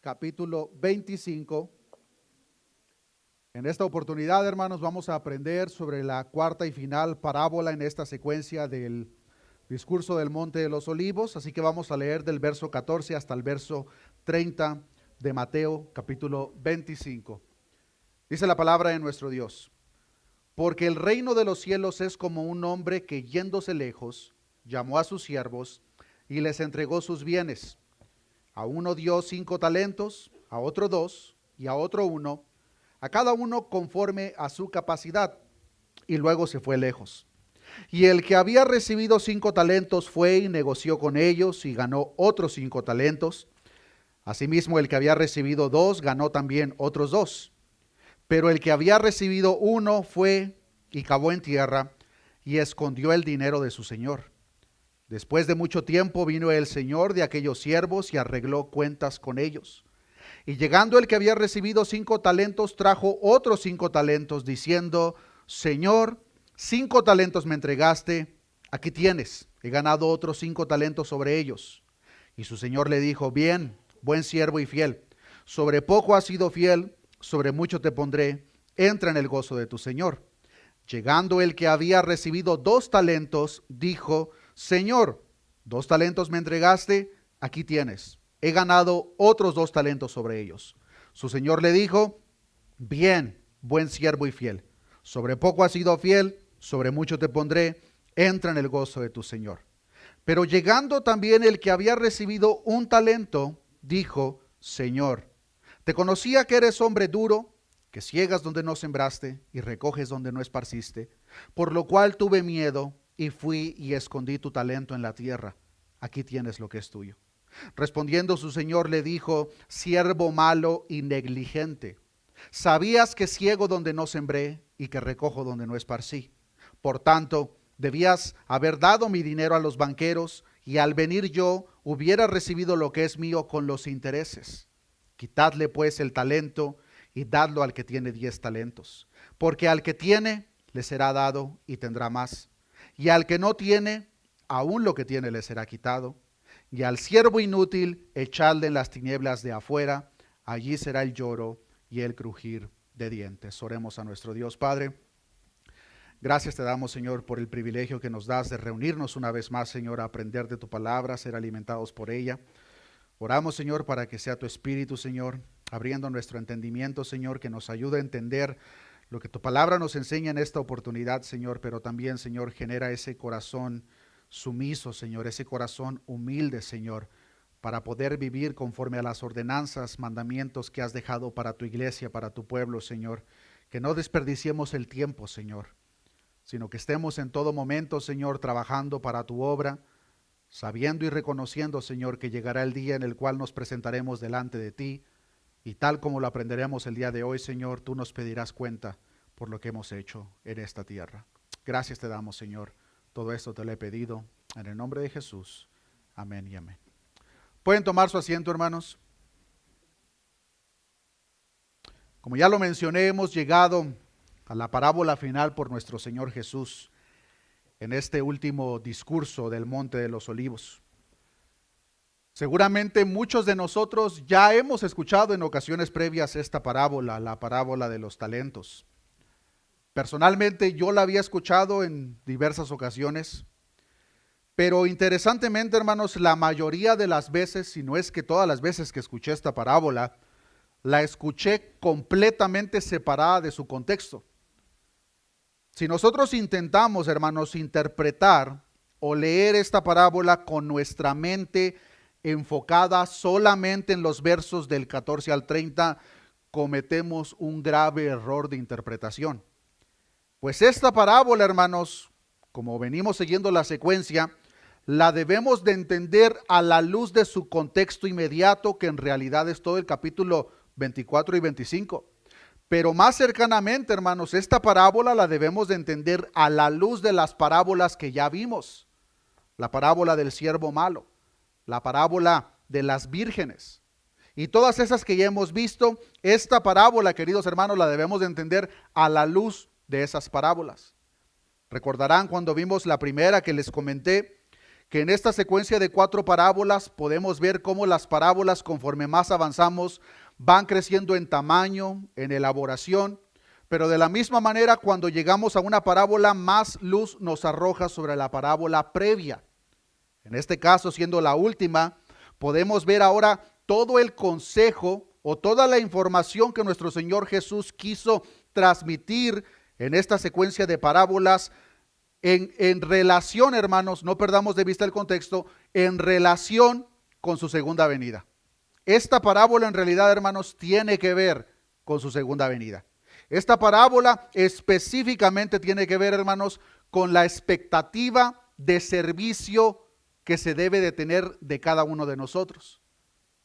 capítulo 25. En esta oportunidad, hermanos, vamos a aprender sobre la cuarta y final parábola en esta secuencia del discurso del Monte de los Olivos. Así que vamos a leer del verso 14 hasta el verso 30 de Mateo, capítulo 25. Dice la palabra de nuestro Dios: porque el reino de los cielos es como un hombre que, yéndose lejos, llamó a sus siervos y les entregó sus bienes. A uno dio 5 talentos, a otro 2 y a otro 1, a cada uno conforme a su capacidad, y luego se fue lejos. Y el que había recibido 5 talentos fue y negoció con ellos y ganó otros 5 talentos. Asimismo, el que había recibido 2 ganó también otros 2. Pero el que había recibido 1 fue y cavó en tierra y escondió el dinero de su señor. Después de mucho tiempo vino el señor de aquellos siervos y arregló cuentas con ellos. Y llegando el que había recibido 5 talentos, trajo otros 5 talentos, diciendo: Señor, 5 talentos me entregaste, aquí tienes, he ganado otros 5 talentos sobre ellos. Y su señor le dijo: bien, buen siervo y fiel, sobre poco has sido fiel, sobre mucho te pondré, entra en el gozo de tu señor. Llegando el que había recibido 2 talentos, dijo: Señor, 2 talentos me entregaste, aquí tienes, he ganado otros 2 talentos sobre ellos. Su señor le dijo: bien, buen siervo y fiel, sobre poco has sido fiel, sobre mucho te pondré, entra en el gozo de tu señor. Pero llegando también el que había recibido 1 talento, dijo: Señor, te conocía que eres hombre duro, que ciegas donde no sembraste y recoges donde no esparciste, por lo cual tuve miedo y fui y escondí tu talento en la tierra. Aquí tienes lo que es tuyo. Respondiendo su señor le dijo: siervo malo y negligente, sabías que ciego donde no sembré y que recojo donde no esparcí. Por tanto, debías haber dado mi dinero a los banqueros, y al venir yo hubiera recibido lo que es mío con los intereses. Quitadle pues el talento y dadlo al que tiene 10 talentos, porque al que tiene le será dado y tendrá más, y al que no tiene, aún lo que tiene le será quitado. Y al siervo inútil echadle en las tinieblas de afuera, allí será el lloro y el crujir de dientes. Oremos a nuestro Dios. Padre, gracias te damos, Señor, por el privilegio que nos das de reunirnos una vez más, Señor, a aprender de tu palabra, ser alimentados por ella. Oramos, Señor, para que sea tu Espíritu, Señor, abriendo nuestro entendimiento, Señor, que nos ayude a entender lo que tu palabra nos enseña en esta oportunidad, Señor, pero también, Señor, genera ese corazón sumiso, Señor, ese corazón humilde, Señor, para poder vivir conforme a las ordenanzas, mandamientos que has dejado para tu iglesia, para tu pueblo, Señor. Que no desperdiciemos el tiempo, Señor, sino que estemos en todo momento, Señor, trabajando para tu obra, sabiendo y reconociendo, Señor, que llegará el día en el cual nos presentaremos delante de ti, y tal como lo aprenderemos el día de hoy, Señor, tú nos pedirás cuenta por lo que hemos hecho en esta tierra. Gracias te damos, Señor. Todo esto te lo he pedido en el nombre de Jesús. Amén y amén. ¿Pueden tomar su asiento, hermanos? Como ya lo mencioné, hemos llegado a la parábola final por nuestro Señor Jesús en este último discurso del Monte de los Olivos. Seguramente muchos de nosotros ya hemos escuchado en ocasiones previas esta parábola, la parábola de los talentos. Personalmente yo la había escuchado en diversas ocasiones, pero interesantemente, hermanos, la mayoría de las veces, si no es que todas las veces que escuché esta parábola, la escuché completamente separada de su contexto. Si nosotros intentamos, hermanos, interpretar o leer esta parábola con nuestra mente enfocada solamente en los versos del 14 al 30, cometemos un grave error de interpretación. Pues esta parábola, hermanos, como venimos siguiendo la secuencia, la debemos de entender a la luz de su contexto inmediato, que en realidad es todo el capítulo 24 y 25. Pero más cercanamente, hermanos, esta parábola la debemos de entender a la luz de las parábolas que ya vimos. La parábola del siervo malo, la parábola de las vírgenes y todas esas que ya hemos visto. Esta parábola, queridos hermanos, la debemos de entender a la luz de esas parábolas. Recordarán cuando vimos la primera que les comenté que en esta secuencia de 4 parábolas podemos ver cómo las parábolas, conforme más avanzamos, van creciendo en tamaño, en elaboración, pero de la misma manera, cuando llegamos a una parábola, más luz nos arroja sobre la parábola previa. En este caso, siendo la última, podemos ver ahora todo el consejo o toda la información que nuestro Señor Jesús quiso transmitir en esta secuencia de parábolas en relación, hermanos, no perdamos de vista el contexto, en relación con su segunda venida. Esta parábola en realidad, hermanos, tiene que ver con su segunda venida. Esta parábola específicamente tiene que ver, hermanos, con la expectativa de servicio que se debe de tener de cada uno de nosotros.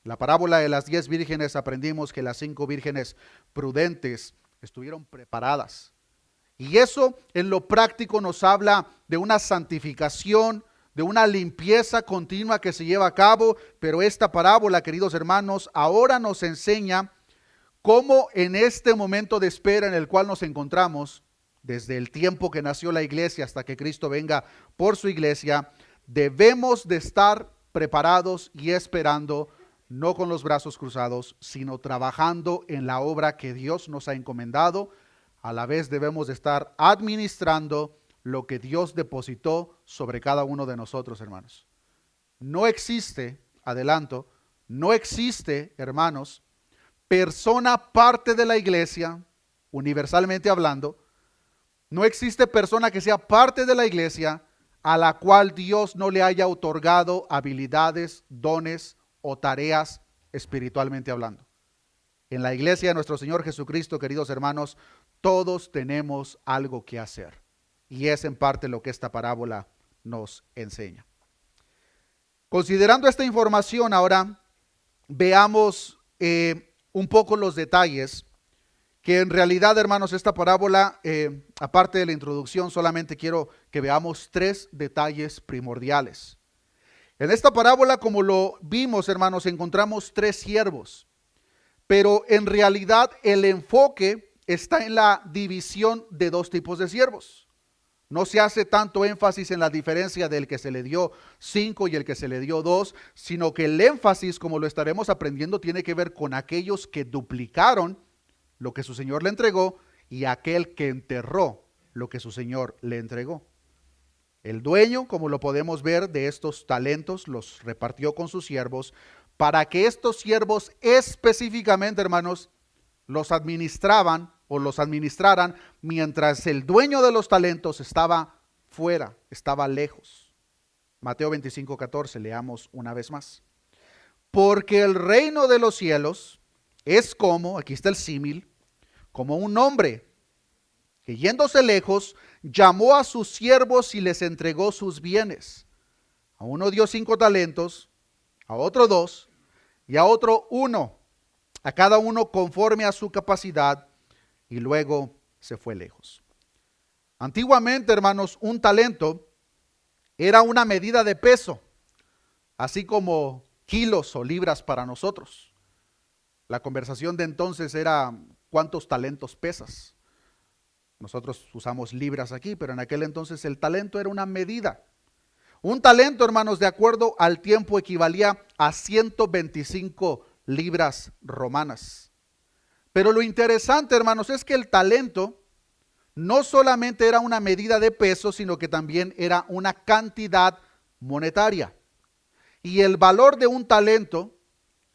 La parábola de las 10 vírgenes aprendimos que las 5 vírgenes prudentes estuvieron preparadas. Y eso en lo práctico nos habla de una santificación, de una limpieza continua que se lleva a cabo, pero esta parábola, queridos hermanos, ahora nos enseña cómo en este momento de espera en el cual nos encontramos, desde el tiempo que nació la iglesia hasta que Cristo venga por su iglesia, debemos de estar preparados y esperando, no con los brazos cruzados, sino trabajando en la obra que Dios nos ha encomendado. A la vez debemos de estar administrando lo que Dios depositó sobre cada uno de nosotros, hermanos. No existe, adelanto, no existe, hermanos, persona parte de la iglesia, universalmente hablando, no existe persona que sea parte de la iglesia a la cual Dios no le haya otorgado habilidades, dones o tareas espiritualmente hablando. En la iglesia de nuestro Señor Jesucristo, queridos hermanos, todos tenemos algo que hacer. Y es en parte lo que esta parábola nos enseña. Considerando esta información ahora, veamos un poco los detalles, que en realidad, hermanos, esta parábola, aparte de la introducción, solamente quiero que veamos 3 detalles primordiales. En esta parábola, como lo vimos, hermanos, encontramos 3 siervos, pero en realidad el enfoque está en la división de 2 tipos de siervos. No se hace tanto énfasis en la diferencia del que se le dio 5 y el que se le dio 2, sino que el énfasis, como lo estaremos aprendiendo, tiene que ver con aquellos que duplicaron lo que su Señor le entregó y aquel que enterró lo que su Señor le entregó. El dueño, como lo podemos ver, de estos talentos los repartió con sus siervos para que estos siervos específicamente, hermanos, los administraran mientras el dueño de los talentos estaba fuera, estaba lejos. Mateo 25:14, leamos una vez más. Porque el reino de los cielos es como, aquí está el símil, como un hombre que yéndose lejos, llamó a sus siervos y les entregó sus bienes. A uno dio 5 talentos, a otro 2 y a otro 1, a cada uno conforme a su capacidad, y luego se fue lejos. Antiguamente, hermanos, un talento era una medida de peso, así como kilos o libras para nosotros. La conversación de entonces era ¿cuántos talentos pesas? Nosotros usamos libras aquí, pero en aquel entonces el talento era una medida. Un talento, hermanos, de acuerdo al tiempo equivalía a 125 libras romanas. Pero lo interesante, hermanos, es que el talento no solamente era una medida de peso, sino que también era una cantidad monetaria. Y el valor de un talento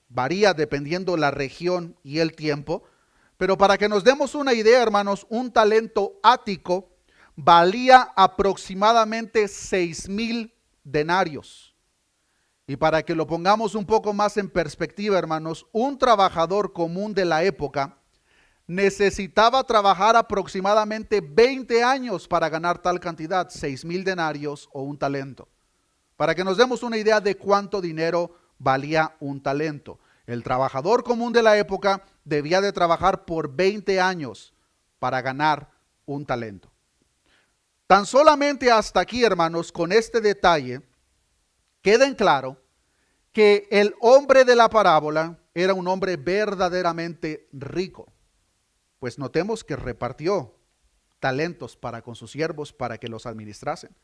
varía dependiendo la región y el tiempo, pero para que nos demos una idea, hermanos, un talento ático valía aproximadamente 6,000 denarios. Y para que lo pongamos un poco más en perspectiva, hermanos, un trabajador común de la época necesitaba trabajar aproximadamente 20 años para ganar tal cantidad, 6,000 denarios o un talento. Para que nos demos una idea de cuánto dinero valía un talento. El trabajador común de la época debía de trabajar por 20 años para ganar un talento. Tan solamente hasta aquí, hermanos, con este detalle, queda en claro que el hombre de la parábola era un hombre verdaderamente rico. Pues notemos que repartió talentos para con sus siervos para que los administrasen.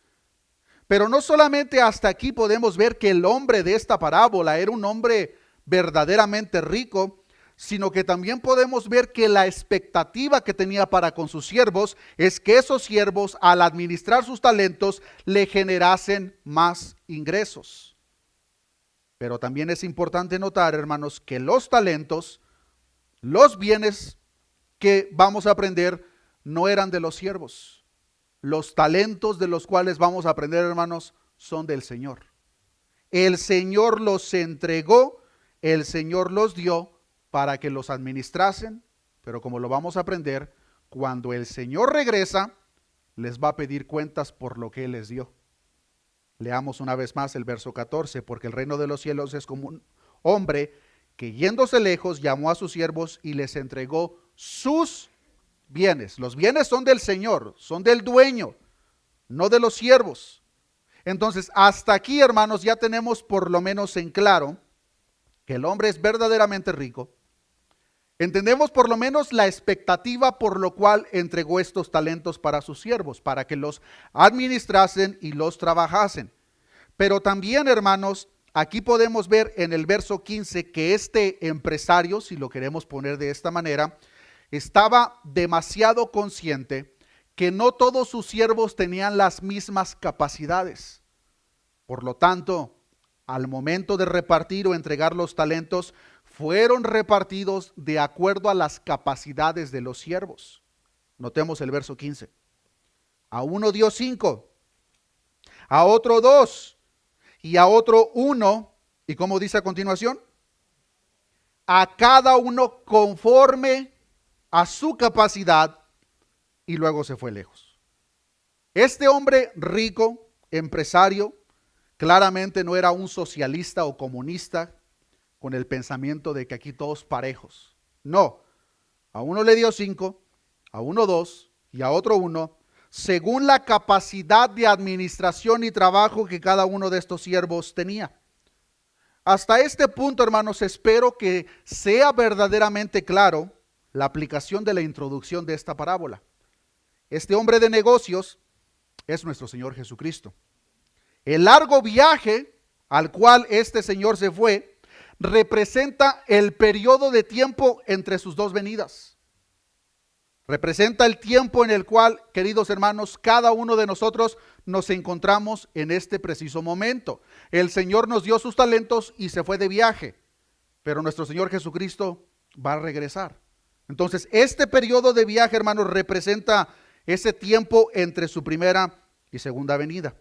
Pero no solamente hasta aquí podemos ver que el hombre de esta parábola era un hombre verdaderamente rico, sino que también podemos ver que la expectativa que tenía para con sus siervos es que esos siervos, al administrar sus talentos, le generasen más ingresos. Pero también es importante notar, hermanos, que los talentos, los bienes que vamos a aprender, no eran de los siervos. Los talentos de los cuales vamos a aprender, hermanos, son del Señor. El Señor los entregó, el Señor los dio para que los administrasen, pero como lo vamos a aprender, cuando el Señor regresa, les va a pedir cuentas por lo que Él les dio. Leamos una vez más el verso 14, porque el reino de los cielos es como un hombre que yéndose lejos llamó a sus siervos y les entregó sus bienes. Los bienes son del Señor, son del dueño, no de los siervos. Entonces, hasta aquí, hermanos, ya tenemos por lo menos en claro que el hombre es verdaderamente rico. Entendemos por lo menos la expectativa por lo cual entregó estos talentos para sus siervos, para que los administrasen y los trabajasen. Pero también, hermanos, aquí podemos ver en el verso 15 que este empresario, si lo queremos poner de esta manera, estaba demasiado consciente que no todos sus siervos tenían las mismas capacidades. Por lo tanto, al momento de repartir o entregar los talentos, fueron repartidos de acuerdo a las capacidades de los siervos. Notemos el verso 15. A uno dio 5, a otro 2 y a otro 1. ¿Y cómo dice a continuación? A cada uno conforme a su capacidad, y luego se fue lejos. Este hombre rico, empresario, claramente no era un socialista o comunista con el pensamiento de que aquí todos parejos. No, a uno le dio 5, a uno 2 y a otro 1, según la capacidad de administración y trabajo que cada uno de estos siervos tenía. Hasta este punto, hermanos, espero que sea verdaderamente claro la aplicación de la introducción de esta parábola. Este hombre de negocios es nuestro Señor Jesucristo. El largo viaje al cual este Señor se fue representa el periodo de tiempo entre sus dos venidas. Representa el tiempo en el cual, queridos hermanos, cada uno de nosotros nos encontramos en este preciso momento. El Señor nos dio sus talentos y se fue de viaje, pero nuestro Señor Jesucristo va a regresar. Entonces, este periodo de viaje, hermanos, representa ese tiempo entre su primera y segunda venida.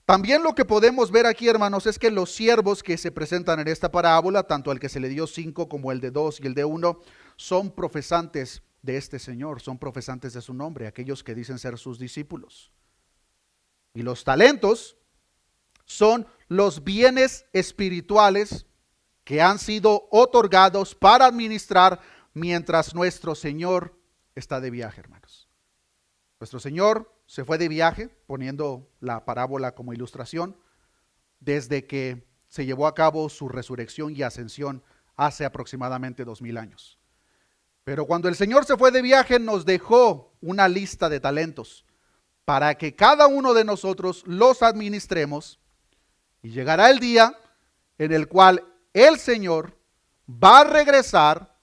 También lo que podemos ver aquí, hermanos, es que los siervos que se presentan en esta parábola, tanto el que se le dio 5 como el de 2 y el de 1, son profesantes de este Señor, son profesantes de su nombre, aquellos que dicen ser sus discípulos. Y los talentos son los bienes espirituales que han sido otorgados para administrar mientras nuestro Señor está de viaje, hermanos. Nuestro Señor se fue de viaje, poniendo la parábola como ilustración, desde que se llevó a cabo su resurrección y ascensión hace aproximadamente 2000 años. Pero cuando el Señor se fue de viaje, nos dejó una lista de talentos para que cada uno de nosotros los administremos, y llegará el día en el cual el Señor va a regresar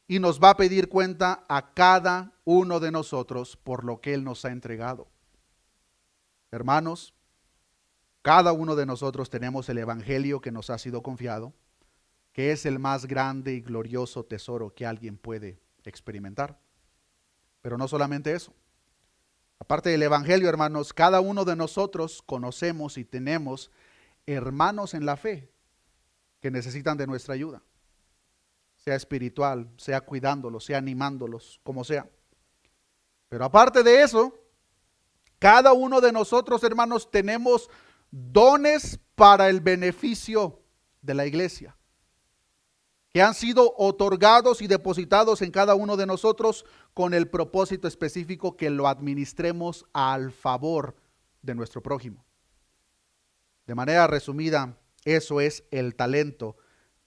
y nos va a pedir cuenta a cada uno de nosotros por lo que Él nos ha entregado. Hermanos, cada uno de nosotros tenemos el evangelio que nos ha sido confiado, que es el más grande y glorioso tesoro que alguien puede experimentar. Pero no solamente eso. Aparte del evangelio, hermanos, cada uno de nosotros conocemos y tenemos hermanos en la fe que necesitan de nuestra ayuda, sea espiritual, sea cuidándolos, sea animándolos, como sea. Pero aparte de eso, cada uno de nosotros, hermanos, tenemos dones para el beneficio de la iglesia, que han sido otorgados y depositados en cada uno de nosotros con el propósito específico que lo administremos al favor de nuestro prójimo. De manera resumida, eso es el talento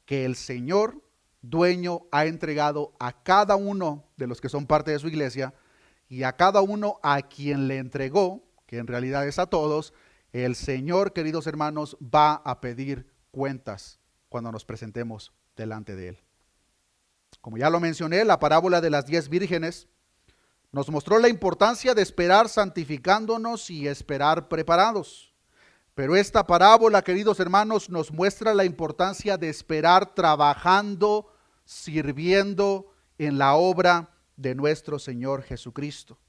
que el Señor dueño ha entregado a cada uno de los que son parte de su iglesia, y a cada uno a quien le entregó, que en realidad es a todos, El Señor, queridos hermanos, va a pedir cuentas cuando nos presentemos delante de Él. Como ya lo mencioné, la parábola de las 10 vírgenes nos mostró la importancia de esperar santificándonos y esperar preparados. Pero esta parábola, queridos hermanos, nos muestra la importancia de esperar trabajando, sirviendo en la obra de nuestro Señor Jesucristo.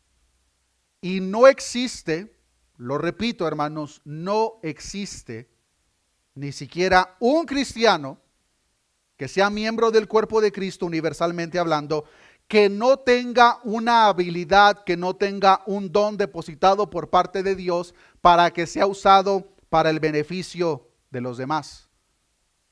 Y no existe, lo repito hermanos, no existe ni siquiera un cristiano que sea miembro del cuerpo de Cristo universalmente hablando, que no tenga una habilidad, que no tenga un don depositado por parte de Dios para que sea usado para el beneficio de los demás.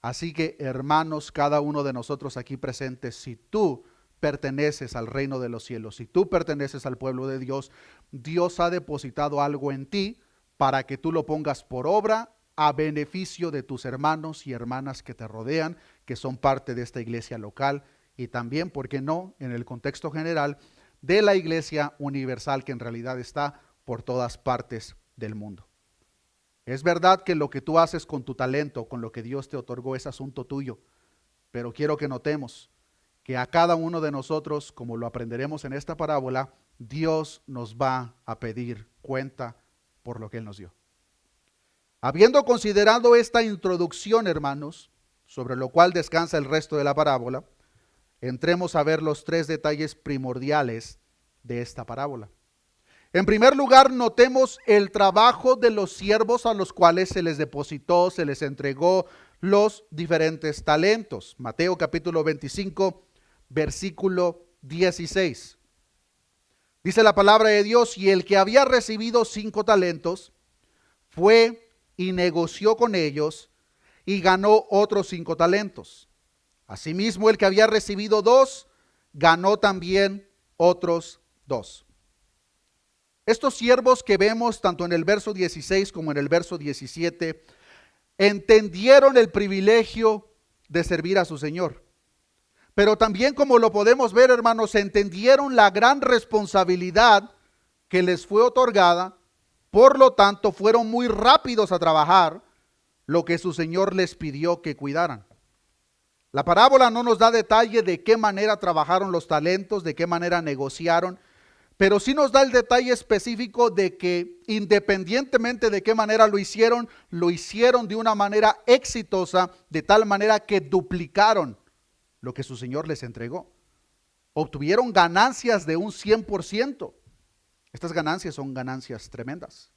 Así que, hermanos, cada uno de nosotros aquí presentes, si tú perteneces al reino de los cielos, si tú perteneces al pueblo de Dios, Dios ha depositado algo en ti para que tú lo pongas por obra a beneficio de tus hermanos y hermanas que te rodean, que son parte de esta iglesia local y también, ¿por qué no?, en el contexto general de la iglesia universal que en realidad está por todas partes del mundo. Es verdad que lo que tú haces con tu talento, con lo que Dios te otorgó, es asunto tuyo, pero quiero que notemos que a cada uno de nosotros, como lo aprenderemos en esta parábola, Dios nos va a pedir cuenta por lo que Él nos dio. Habiendo considerado esta introducción, hermanos, sobre lo cual descansa el resto de la parábola, entremos a ver los 3 detalles primordiales de esta parábola. En primer lugar, notemos el trabajo de los siervos a los cuales se les depositó, se les entregó los diferentes talentos. Mateo capítulo 25, versículo 16. Dice la palabra de Dios: y el que había recibido 5 talentos fue y negoció con ellos y ganó otros 5 talentos. Asimismo, el que había recibido 2 ganó también otros 2. Estos siervos que vemos tanto en el verso 16 como en el verso 17 entendieron el privilegio de servir a su Señor. Pero también, como lo podemos ver, hermanos, entendieron la gran responsabilidad que les fue otorgada. Por lo tanto, fueron muy rápidos a trabajar lo que su Señor les pidió que cuidaran. La parábola no nos da detalle de qué manera trabajaron los talentos, de qué manera negociaron, pero sí nos da el detalle específico de que independientemente de qué manera lo hicieron de una manera exitosa, de tal manera que duplicaron lo que su Señor les entregó. Obtuvieron ganancias de un 100%. Estas ganancias son ganancias tremendas.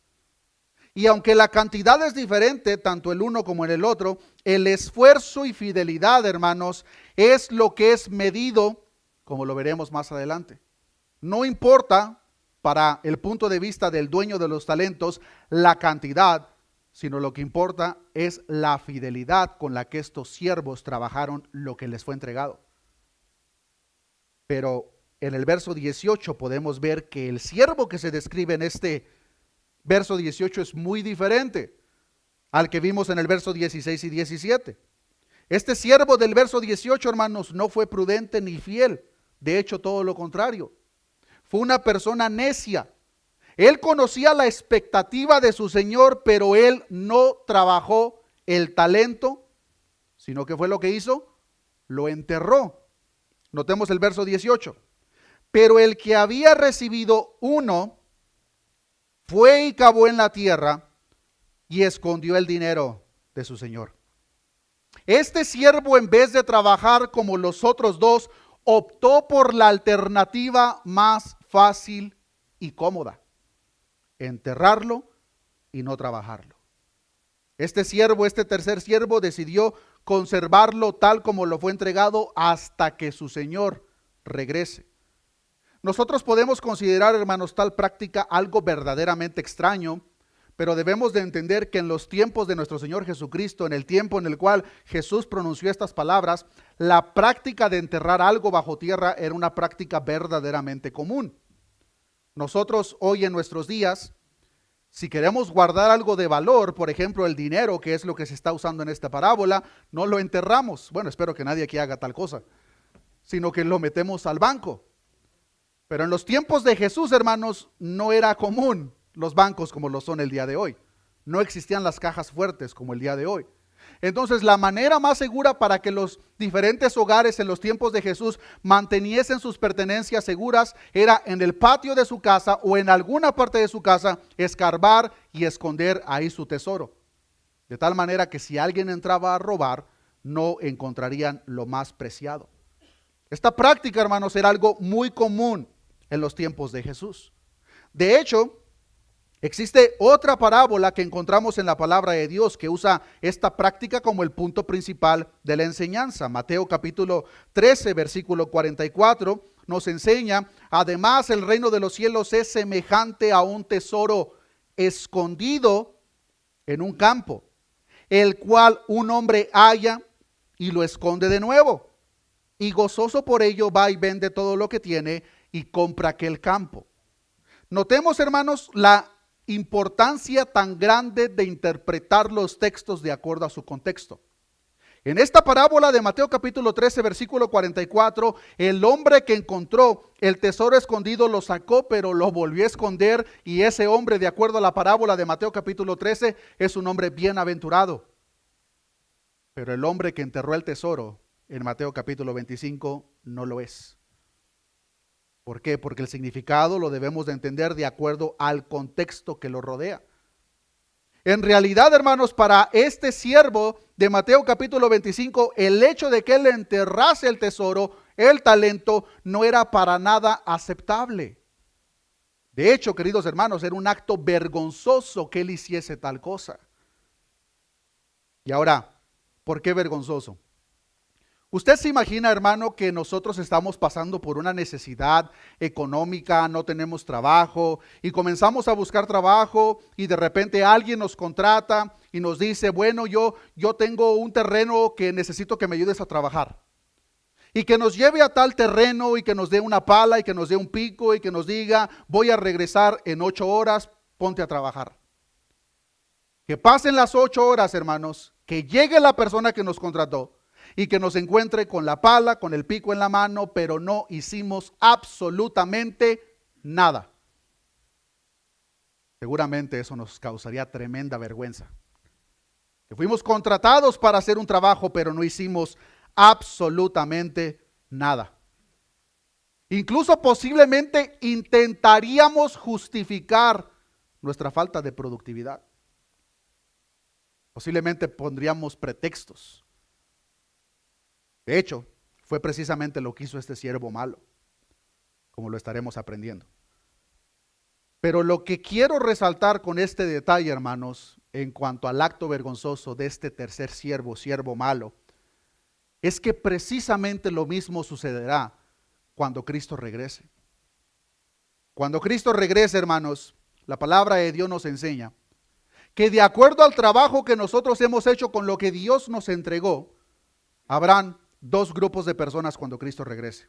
Y aunque la cantidad es diferente, tanto el uno como en el otro, el esfuerzo y fidelidad, hermanos, es lo que es medido, como lo veremos más adelante. No importa, para el punto de vista del dueño de los talentos, la cantidad, sino lo que importa es la fidelidad con la que estos siervos trabajaron lo que les fue entregado. Pero en el verso 18 podemos ver que el siervo que se describe en este verso 18 es muy diferente al que vimos en el verso 16 y 17. Este siervo del verso 18, hermanos, no fue prudente ni fiel. De hecho, todo lo contrario. Fue una persona necia. Él conocía la expectativa de su Señor, pero él no trabajó el talento, sino que fue lo que hizo, lo enterró. Notemos el verso 18. Pero el que había recibido 1 fue y cavó en la tierra y escondió el dinero de su Señor. Este siervo, en vez de trabajar como los otros 2, optó por la alternativa más fácil y cómoda: enterrarlo y no trabajarlo. Este siervo, este tercer siervo, decidió conservarlo tal como lo fue entregado hasta que su Señor regrese. Nosotros podemos considerar, hermanos, tal práctica algo verdaderamente extraño, pero debemos de entender que en los tiempos de nuestro Señor Jesucristo, en el tiempo en el cual Jesús pronunció estas palabras, la práctica de enterrar algo bajo tierra era una práctica verdaderamente común. Nosotros hoy en nuestros días, si queremos guardar algo de valor, por ejemplo el dinero, que es lo que se está usando en esta parábola, no lo enterramos. Bueno, espero que nadie aquí haga tal cosa, sino que lo metemos al banco. Pero en los tiempos de Jesús, hermanos, no era común los bancos como lo son el día de hoy. No existían las cajas fuertes como el día de hoy. Entonces, la manera más segura para que los diferentes hogares en los tiempos de Jesús manteniesen sus pertenencias seguras era en el patio de su casa o en alguna parte de su casa escarbar y esconder ahí su tesoro. De tal manera que si alguien entraba a robar, no encontrarían lo más preciado. Esta práctica, hermanos, era algo muy común en los tiempos de Jesús. De hecho, existe otra parábola que encontramos en la palabra de Dios que usa esta práctica como el punto principal de la enseñanza. Mateo capítulo 13, versículo 44 nos enseña: además, el reino de los cielos es semejante a un tesoro escondido en un campo, el cual un hombre halla y lo esconde de nuevo. Y gozoso por ello va y vende todo lo que tiene y compra aquel campo. Notemos, hermanos, la importancia tan grande de interpretar los textos de acuerdo a su contexto. En esta parábola de Mateo capítulo 13, versículo 44, el hombre que encontró el tesoro escondido lo sacó, pero lo volvió a esconder, y ese hombre, de acuerdo a la parábola de Mateo capítulo 13, es un hombre bienaventurado. Pero el hombre que enterró el tesoro en Mateo capítulo 25 no lo es. ¿Por qué? Porque el significado lo debemos de entender de acuerdo al contexto que lo rodea. En realidad, hermanos, para este siervo de Mateo capítulo 25, el hecho de que él enterrase el tesoro, el talento, no era para nada aceptable. De hecho, queridos hermanos, era un acto vergonzoso que él hiciese tal cosa. Y ahora, ¿por qué vergonzoso? Usted se imagina, hermano, que nosotros estamos pasando por una necesidad económica, no tenemos trabajo y comenzamos a buscar trabajo y de repente alguien nos contrata y nos dice: bueno, yo tengo un terreno que necesito que me ayudes a trabajar. Y que nos lleve a tal terreno y que nos dé una pala y que nos dé un pico y que nos diga: voy a regresar en 8 horas, ponte a trabajar. Que pasen las 8 horas, hermanos, que llegue la persona que nos contrató y que nos encuentre con la pala, con el pico en la mano, pero no hicimos absolutamente nada. Seguramente eso nos causaría tremenda vergüenza. Que fuimos contratados para hacer un trabajo, pero no hicimos absolutamente nada. Incluso posiblemente intentaríamos justificar nuestra falta de productividad. Posiblemente pondríamos pretextos. De hecho, fue precisamente lo que hizo este siervo malo, como lo estaremos aprendiendo. Pero lo que quiero resaltar con este detalle, hermanos, en cuanto al acto vergonzoso de este tercer siervo, siervo malo, es que precisamente lo mismo sucederá cuando Cristo regrese. Cuando Cristo regrese, hermanos, la palabra de Dios nos enseña que de acuerdo al trabajo que nosotros hemos hecho con lo que Dios nos entregó, habrán 2 grupos de personas cuando Cristo regrese.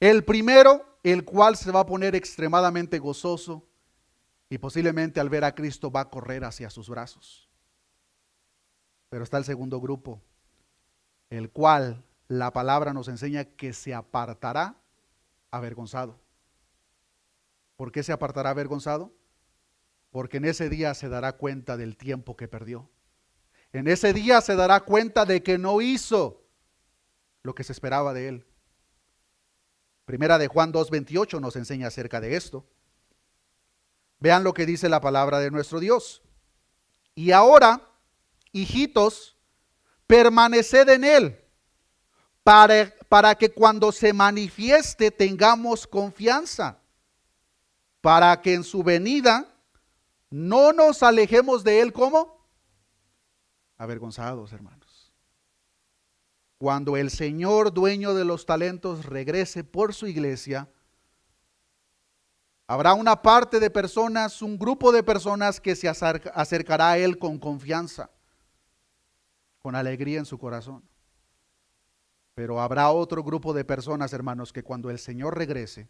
El primero, el cual se va a poner extremadamente gozoso y posiblemente al ver a Cristo va a correr hacia sus brazos. Pero está el segundo grupo, el cual la palabra nos enseña que se apartará avergonzado. ¿Por qué se apartará avergonzado? Porque en ese día se dará cuenta del tiempo que perdió. En ese día se dará cuenta de que no hizo lo que se esperaba de él. Primera de Juan 2:28 nos enseña acerca de esto. Vean lo que dice la palabra de nuestro Dios. Y ahora, hijitos, permaneced en él, para que cuando se manifieste tengamos confianza, para que en su venida no nos alejemos de él. ¿Cómo? Avergonzados, hermanos. Cuando el Señor, dueño de los talentos, regrese por su iglesia, habrá una parte de personas, un grupo de personas que se acercará a Él con confianza, con alegría en su corazón. Pero habrá otro grupo de personas, hermanos, que cuando el Señor regrese,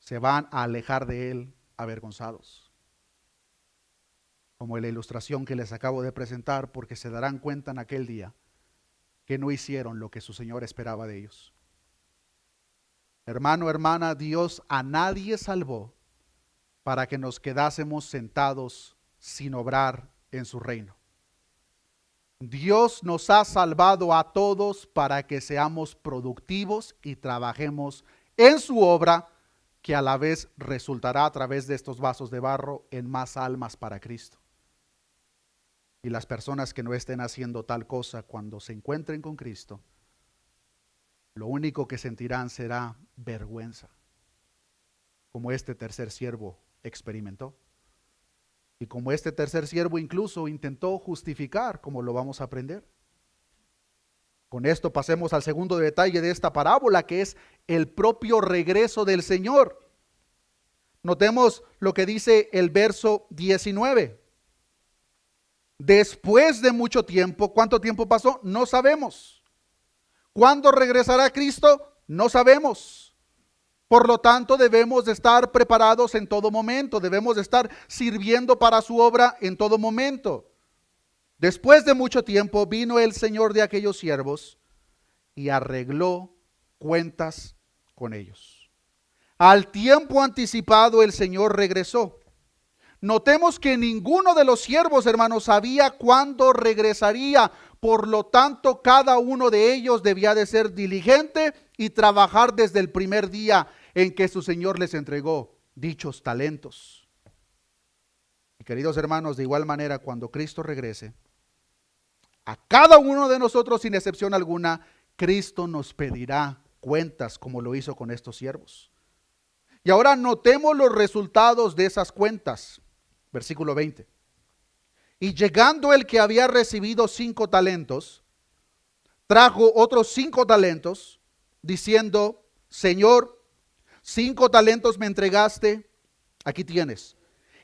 se van a alejar de Él avergonzados. Como en la ilustración que les acabo de presentar, porque se darán cuenta en aquel día que no hicieron lo que su Señor esperaba de ellos. Hermano, hermana, Dios a nadie salvó para que nos quedásemos sentados sin obrar en su reino. Dios nos ha salvado a todos para que seamos productivos y trabajemos en su obra, que a la vez resultará a través de estos vasos de barro en más almas para Cristo. Y las personas que no estén haciendo tal cosa, cuando se encuentren con Cristo, lo único que sentirán será vergüenza, como este tercer siervo experimentó. Y como este tercer siervo incluso intentó justificar, como lo vamos a aprender. Con esto pasemos al segundo detalle de esta parábola, que es el propio regreso del Señor. Notemos lo que dice el verso 19. Después de mucho tiempo, ¿cuánto tiempo pasó? No sabemos. ¿Cuándo regresará Cristo? No sabemos. Por lo tanto, debemos de estar preparados en todo momento, debemos de estar sirviendo para su obra en todo momento. Después de mucho tiempo vino el Señor de aquellos siervos y arregló cuentas con ellos. Al tiempo anticipado el Señor regresó. Notemos que ninguno de los siervos, hermanos, sabía cuándo regresaría. Por lo tanto, cada uno de ellos debía de ser diligente y trabajar desde el primer día en que su Señor les entregó dichos talentos. Y queridos hermanos, de igual manera, cuando Cristo regrese, a cada uno de nosotros, sin excepción alguna, Cristo nos pedirá cuentas, como lo hizo con estos siervos. Y ahora notemos los resultados de esas cuentas. Versículo 20. Y llegando el que había recibido 5 talentos, trajo otros 5 talentos, diciendo: Señor, 5 talentos me entregaste, aquí tienes.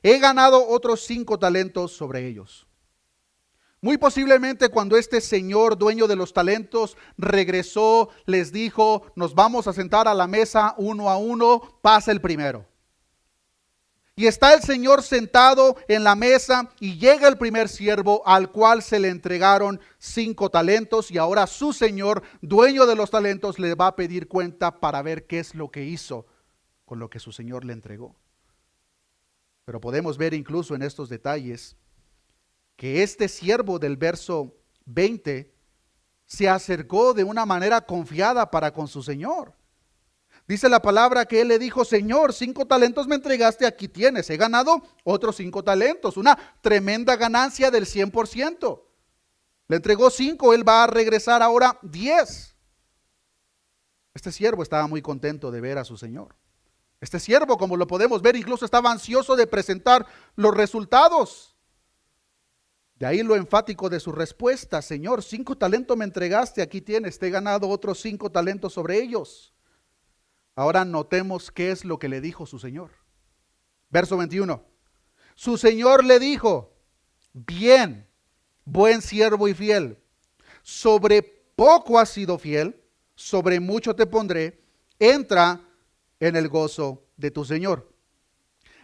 He ganado otros 5 talentos sobre ellos. Muy posiblemente cuando este señor dueño de los talentos regresó, les dijo: nos vamos a sentar a la mesa uno a uno, pasa el primero. Y está el Señor sentado en la mesa y llega el primer siervo, al cual se le entregaron 5 talentos, y ahora su Señor, dueño de los talentos, le va a pedir cuenta para ver qué es lo que hizo con lo que su Señor le entregó. Pero podemos ver incluso en estos detalles que este siervo del verso 20 se acercó de una manera confiada para con su Señor. Dice la palabra que él le dijo: Señor, 5 talentos me entregaste, aquí tienes, he ganado otros 5 talentos, una tremenda ganancia del 100%. Le entregó 5, él va a regresar ahora 10. Este siervo estaba muy contento de ver a su Señor. Este siervo, como lo podemos ver, incluso estaba ansioso de presentar los resultados. De ahí lo enfático de su respuesta: Señor, 5 talentos me entregaste, aquí tienes, te he ganado otros 5 talentos sobre ellos. Ahora notemos qué es lo que le dijo su Señor. Verso 21. Su Señor le dijo: bien, buen siervo y fiel. Sobre poco has sido fiel, sobre mucho te pondré. Entra en el gozo de tu Señor.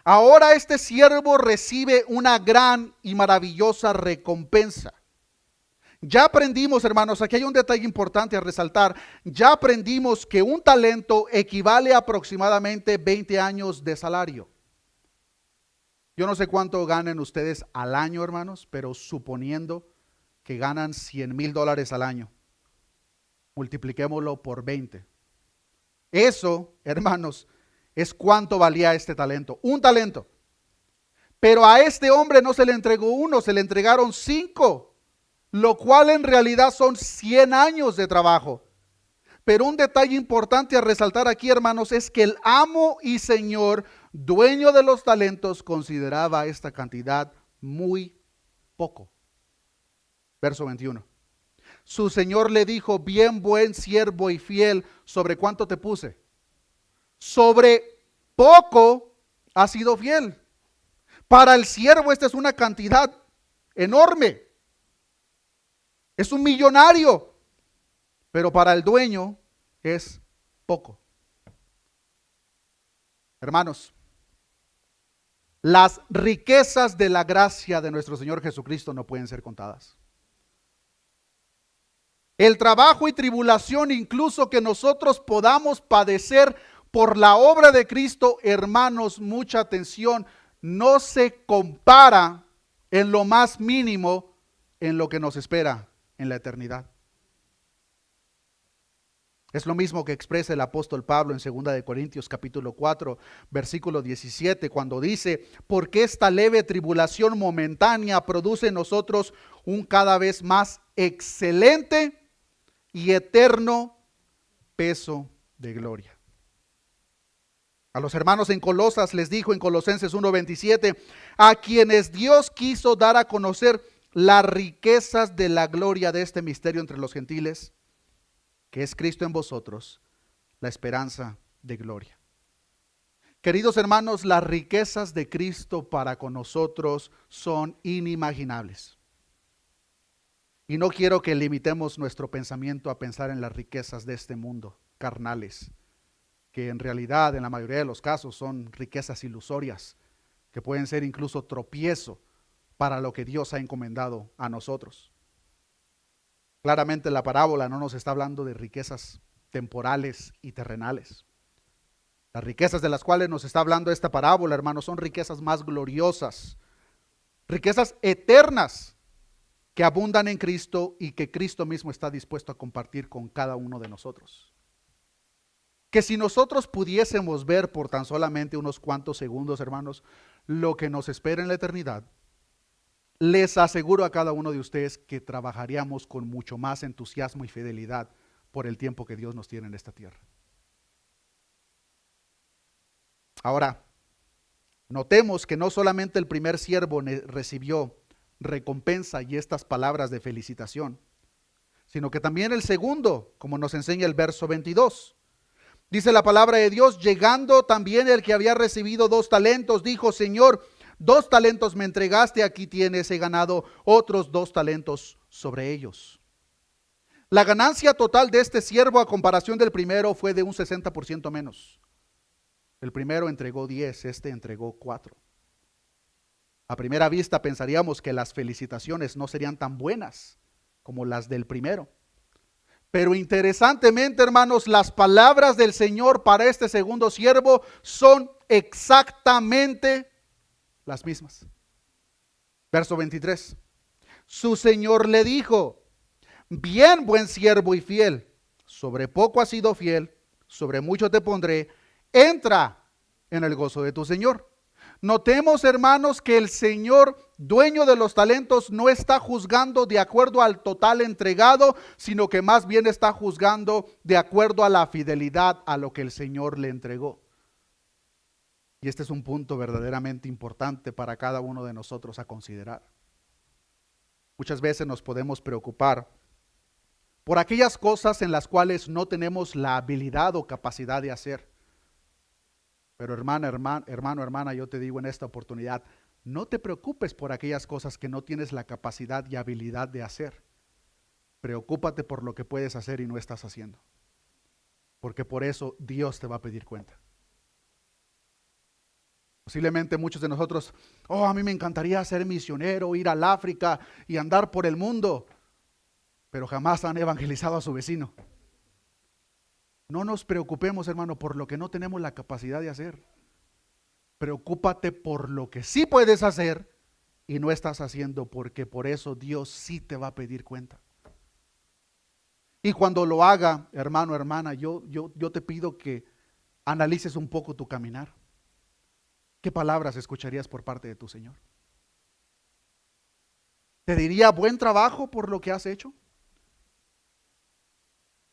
Ahora este siervo recibe una gran y maravillosa recompensa. Ya aprendimos, hermanos, aquí hay un detalle importante a resaltar. Ya aprendimos que un talento equivale a aproximadamente 20 años de salario. Yo no sé cuánto ganen ustedes al año, hermanos, pero suponiendo que ganan $100,000 al año, multipliquémoslo por 20. Eso, hermanos, es cuánto valía este talento. Un talento. Pero a este hombre no se le entregó uno, se le entregaron 5. Lo cual en realidad son 100 años de trabajo. Pero un detalle importante a resaltar aquí, hermanos, es que el amo y señor, dueño de los talentos, consideraba esta cantidad muy poco. Verso 21. Su señor le dijo: bien, buen siervo y fiel, ¿sobre cuánto te puse? Sobre poco has sido fiel. Para el siervo esta es una cantidad enorme. Es un millonario, pero para el dueño es poco. Hermanos, las riquezas de la gracia de nuestro Señor Jesucristo no pueden ser contadas. El trabajo y tribulación incluso que nosotros podamos padecer por la obra de Cristo, hermanos, mucha atención, no se compara en lo más mínimo, en lo que nos espera en la eternidad. Es lo mismo que expresa el apóstol Pablo en 2 de Corintios capítulo 4, versículo 17, cuando dice: porque esta leve tribulación momentánea produce en nosotros un cada vez más excelente y eterno peso de gloria. A los hermanos en Colosas les dijo en Colosenses 1:27, a quienes Dios quiso dar a conocer las riquezas de la gloria de este misterio entre los gentiles, que es Cristo en vosotros, la esperanza de gloria. Queridos hermanos, las riquezas de Cristo para con nosotros son inimaginables. Y no quiero que limitemos nuestro pensamiento a pensar en las riquezas de este mundo, carnales, que en realidad en la mayoría de los casos son riquezas ilusorias, que pueden ser incluso tropiezo para lo que Dios ha encomendado a nosotros. Claramente la parábola no nos está hablando de riquezas temporales y terrenales. Las riquezas de las cuales nos está hablando esta parábola, hermanos, son riquezas más gloriosas, riquezas eternas que abundan en Cristo y que Cristo mismo está dispuesto a compartir con cada uno de nosotros. Que si nosotros pudiésemos ver por tan solamente unos cuantos segundos, hermanos, lo que nos espera en la eternidad, les aseguro a cada uno de ustedes que trabajaríamos con mucho más entusiasmo y fidelidad por el tiempo que Dios nos tiene en esta tierra. Ahora, notemos que no solamente el primer siervo recibió recompensa y estas palabras de felicitación, sino que también el segundo, como nos enseña el verso 22. Dice la palabra de Dios: llegando también el que había recibido 2 talentos, dijo: Señor, 2 talentos me entregaste, aquí tienes, he ganado otros 2 talentos sobre ellos. La ganancia total de este siervo a comparación del primero fue de un 60% menos. El primero entregó 10, este entregó 4. A primera vista pensaríamos que las felicitaciones no serían tan buenas como las del primero. Pero interesantemente, hermanos, las palabras del Señor para este segundo siervo son exactamente las mismas. Verso 23. Su Señor le dijo: bien, buen siervo y fiel, sobre poco has sido fiel, sobre mucho te pondré, entra en el gozo de tu Señor. Notemos, hermanos, que el Señor, dueño de los talentos, no está juzgando de acuerdo al total entregado, sino que más bien está juzgando de acuerdo a la fidelidad a lo que el Señor le entregó. Y este es un punto verdaderamente importante para cada uno de nosotros a considerar. Muchas veces nos podemos preocupar por aquellas cosas en las cuales no tenemos la habilidad o capacidad de hacer. Pero hermana, yo te digo en esta oportunidad, no te preocupes por aquellas cosas que no tienes la capacidad y habilidad de hacer. Preocúpate por lo que puedes hacer y no estás haciendo. Porque por eso Dios te va a pedir cuenta. Posiblemente muchos de nosotros, a mí me encantaría ser misionero, ir al África y andar por el mundo, pero jamás han evangelizado a su vecino. No nos preocupemos, hermano, por lo que no tenemos la capacidad de hacer. Preocúpate por lo que sí puedes hacer y no estás haciendo, porque por eso Dios sí te va a pedir cuenta. Y cuando lo haga, hermano, hermana, yo te pido que analices un poco tu caminar. ¿Qué palabras escucharías por parte de tu Señor? ¿Te diría buen trabajo por lo que has hecho?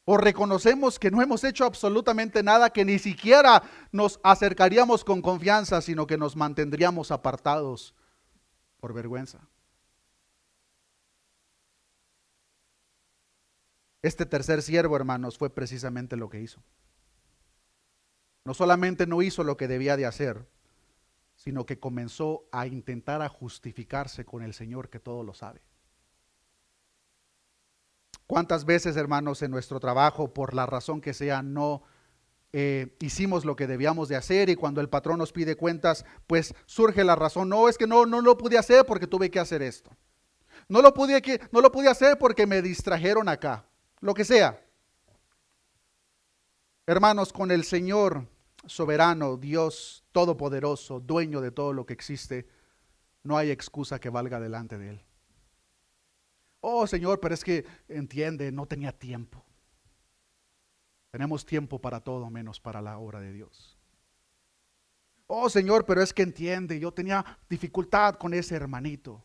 ¿O reconocemos que no hemos hecho absolutamente nada, que ni siquiera nos acercaríamos con confianza, sino que nos mantendríamos apartados por vergüenza? Este tercer siervo, hermanos, fue precisamente lo que hizo. No solamente no hizo lo que debía de hacer, sino que comenzó a intentar a justificarse con el Señor, que todo lo sabe. ¿Cuántas veces, hermanos, en nuestro trabajo, por la razón que sea, no hicimos lo que debíamos de hacer, y cuando el patrón nos pide cuentas, pues surge la razón: no, es que no lo pude hacer porque tuve que hacer esto. No lo pude hacer porque me distrajeron acá. Lo que sea. Hermanos, con el Señor soberano, Dios todopoderoso, dueño de todo lo que existe, no hay excusa que valga delante de Él. Oh, Señor, pero es que, entiende, no tenía tiempo. Tenemos tiempo para todo menos para la obra de Dios. Oh, Señor, pero es que entiende, yo tenía dificultad con ese hermanito.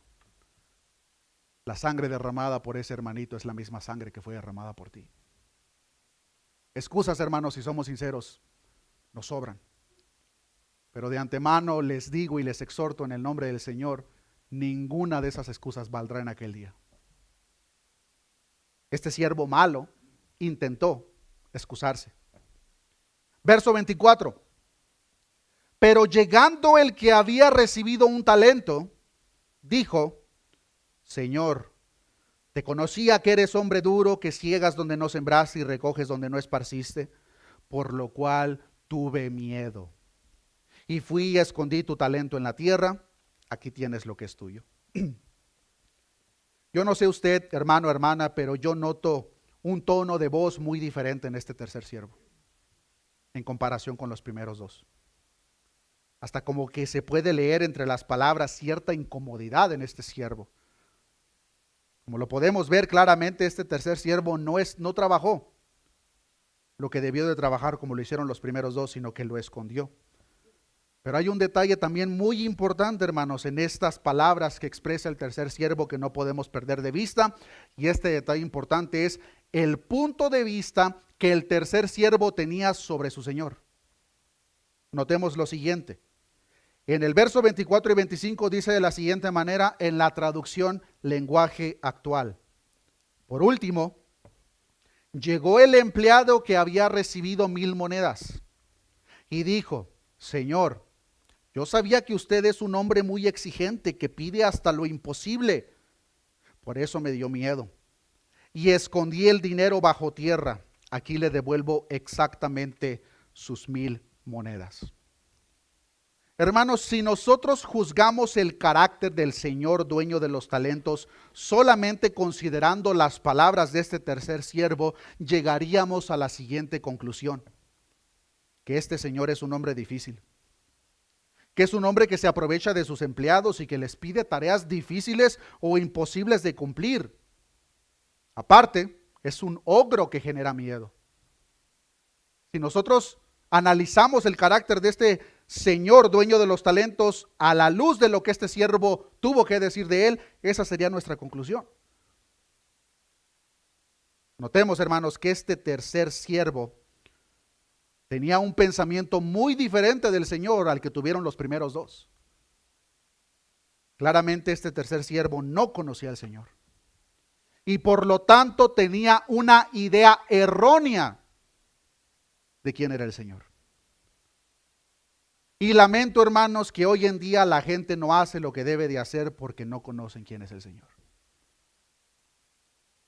La sangre derramada por ese hermanito es la misma sangre que fue derramada por ti. Excusas, hermanos, si somos sinceros, nos sobran. Pero de antemano les digo y les exhorto en el nombre del Señor, ninguna de esas excusas valdrá en aquel día. Este siervo malo intentó excusarse. Verso 24. Pero llegando el que había recibido un talento, dijo: Señor, te conocía que eres hombre duro, que ciegas donde no sembraste y recoges donde no esparciste, por lo cual tuve miedo. Y fui y escondí tu talento en la tierra, aquí tienes lo que es tuyo. Yo no sé usted, hermano, hermana, pero yo noto un tono de voz muy diferente en este tercer siervo, en comparación con los primeros dos. Hasta como que se puede leer entre las palabras cierta incomodidad en este siervo. Como lo podemos ver claramente, este tercer siervo no trabajó lo que debió de trabajar como lo hicieron los primeros dos, sino que lo escondió. Pero hay un detalle también muy importante, hermanos, en estas palabras que expresa el tercer siervo que no podemos perder de vista. Y este detalle importante es el punto de vista que el tercer siervo tenía sobre su Señor. Notemos lo siguiente. En el verso 24 y 25 dice de la siguiente manera en la traducción lenguaje actual. Por último, llegó el empleado que había recibido 1000 monedas y dijo: Señor, yo sabía que usted es un hombre muy exigente que pide hasta lo imposible. Por eso me dio miedo y escondí el dinero bajo tierra. Aquí le devuelvo exactamente sus 1000 monedas. Hermanos, si nosotros juzgamos el carácter del Señor dueño de los talentos solamente considerando las palabras de este tercer siervo, llegaríamos a la siguiente conclusión: que este Señor es un hombre difícil, que es un hombre que se aprovecha de sus empleados y que les pide tareas difíciles o imposibles de cumplir. Aparte, es un ogro que genera miedo. Si nosotros analizamos el carácter de este Señor dueño de los talentos a la luz de lo que este siervo tuvo que decir de él, esa sería nuestra conclusión. Notemos, hermanos, que este tercer siervo tenía un pensamiento muy diferente del Señor al que tuvieron los primeros dos. Claramente este tercer siervo no conocía al Señor y por lo tanto tenía una idea errónea de quién era el Señor. Y lamento, hermanos, que hoy en día la gente no hace lo que debe de hacer porque no conocen quién es el Señor.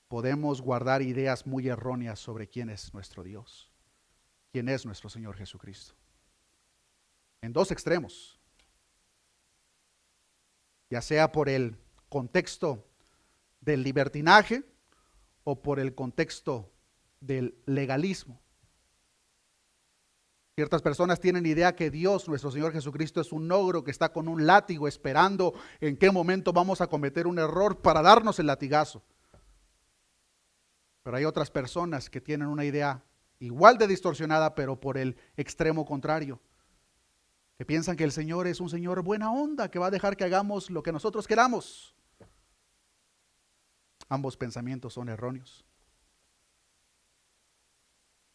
Podemos guardar ideas muy erróneas sobre quién es nuestro Dios, quién es nuestro Señor Jesucristo. En dos extremos, ya sea por el contexto del libertinaje o por el contexto del legalismo. Ciertas personas tienen idea que Dios, nuestro Señor Jesucristo, es un ogro que está con un látigo esperando en qué momento vamos a cometer un error para darnos el latigazo. Pero hay otras personas que tienen una idea igual de distorsionada, pero por el extremo contrario, que piensan que el Señor es un Señor buena onda, que va a dejar que hagamos lo que nosotros queramos. Ambos pensamientos son erróneos.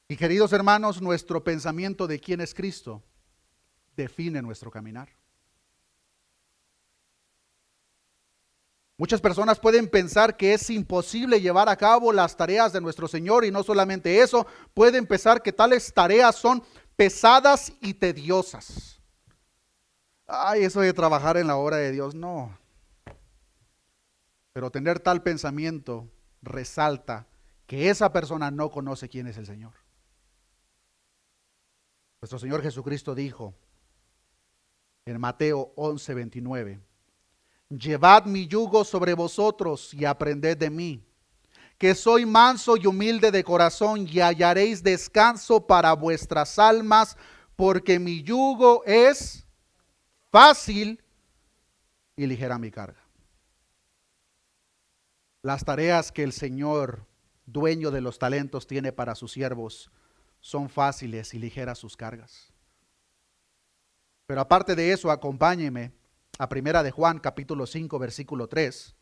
Y queridos hermanos, nuestro pensamiento de quién es Cristo define nuestro caminar. Muchas personas pueden pensar que es imposible llevar a cabo las tareas de nuestro Señor y no solamente eso, pueden pensar que tales tareas son pesadas y tediosas. Ay, eso de trabajar en la obra de Dios, no. Pero tener tal pensamiento resalta que esa persona no conoce quién es el Señor. Nuestro Señor Jesucristo dijo en Mateo 11:29, llevad mi yugo sobre vosotros y aprended de mí, que soy manso y humilde de corazón, y hallaréis descanso para vuestras almas, porque mi yugo es fácil y ligera mi carga. Las tareas que el Señor, dueño de los talentos, tiene para sus siervos son fáciles y ligeras sus cargas. Pero aparte de eso, acompáñeme a Primera de Juan, capítulo 5, versículo 3.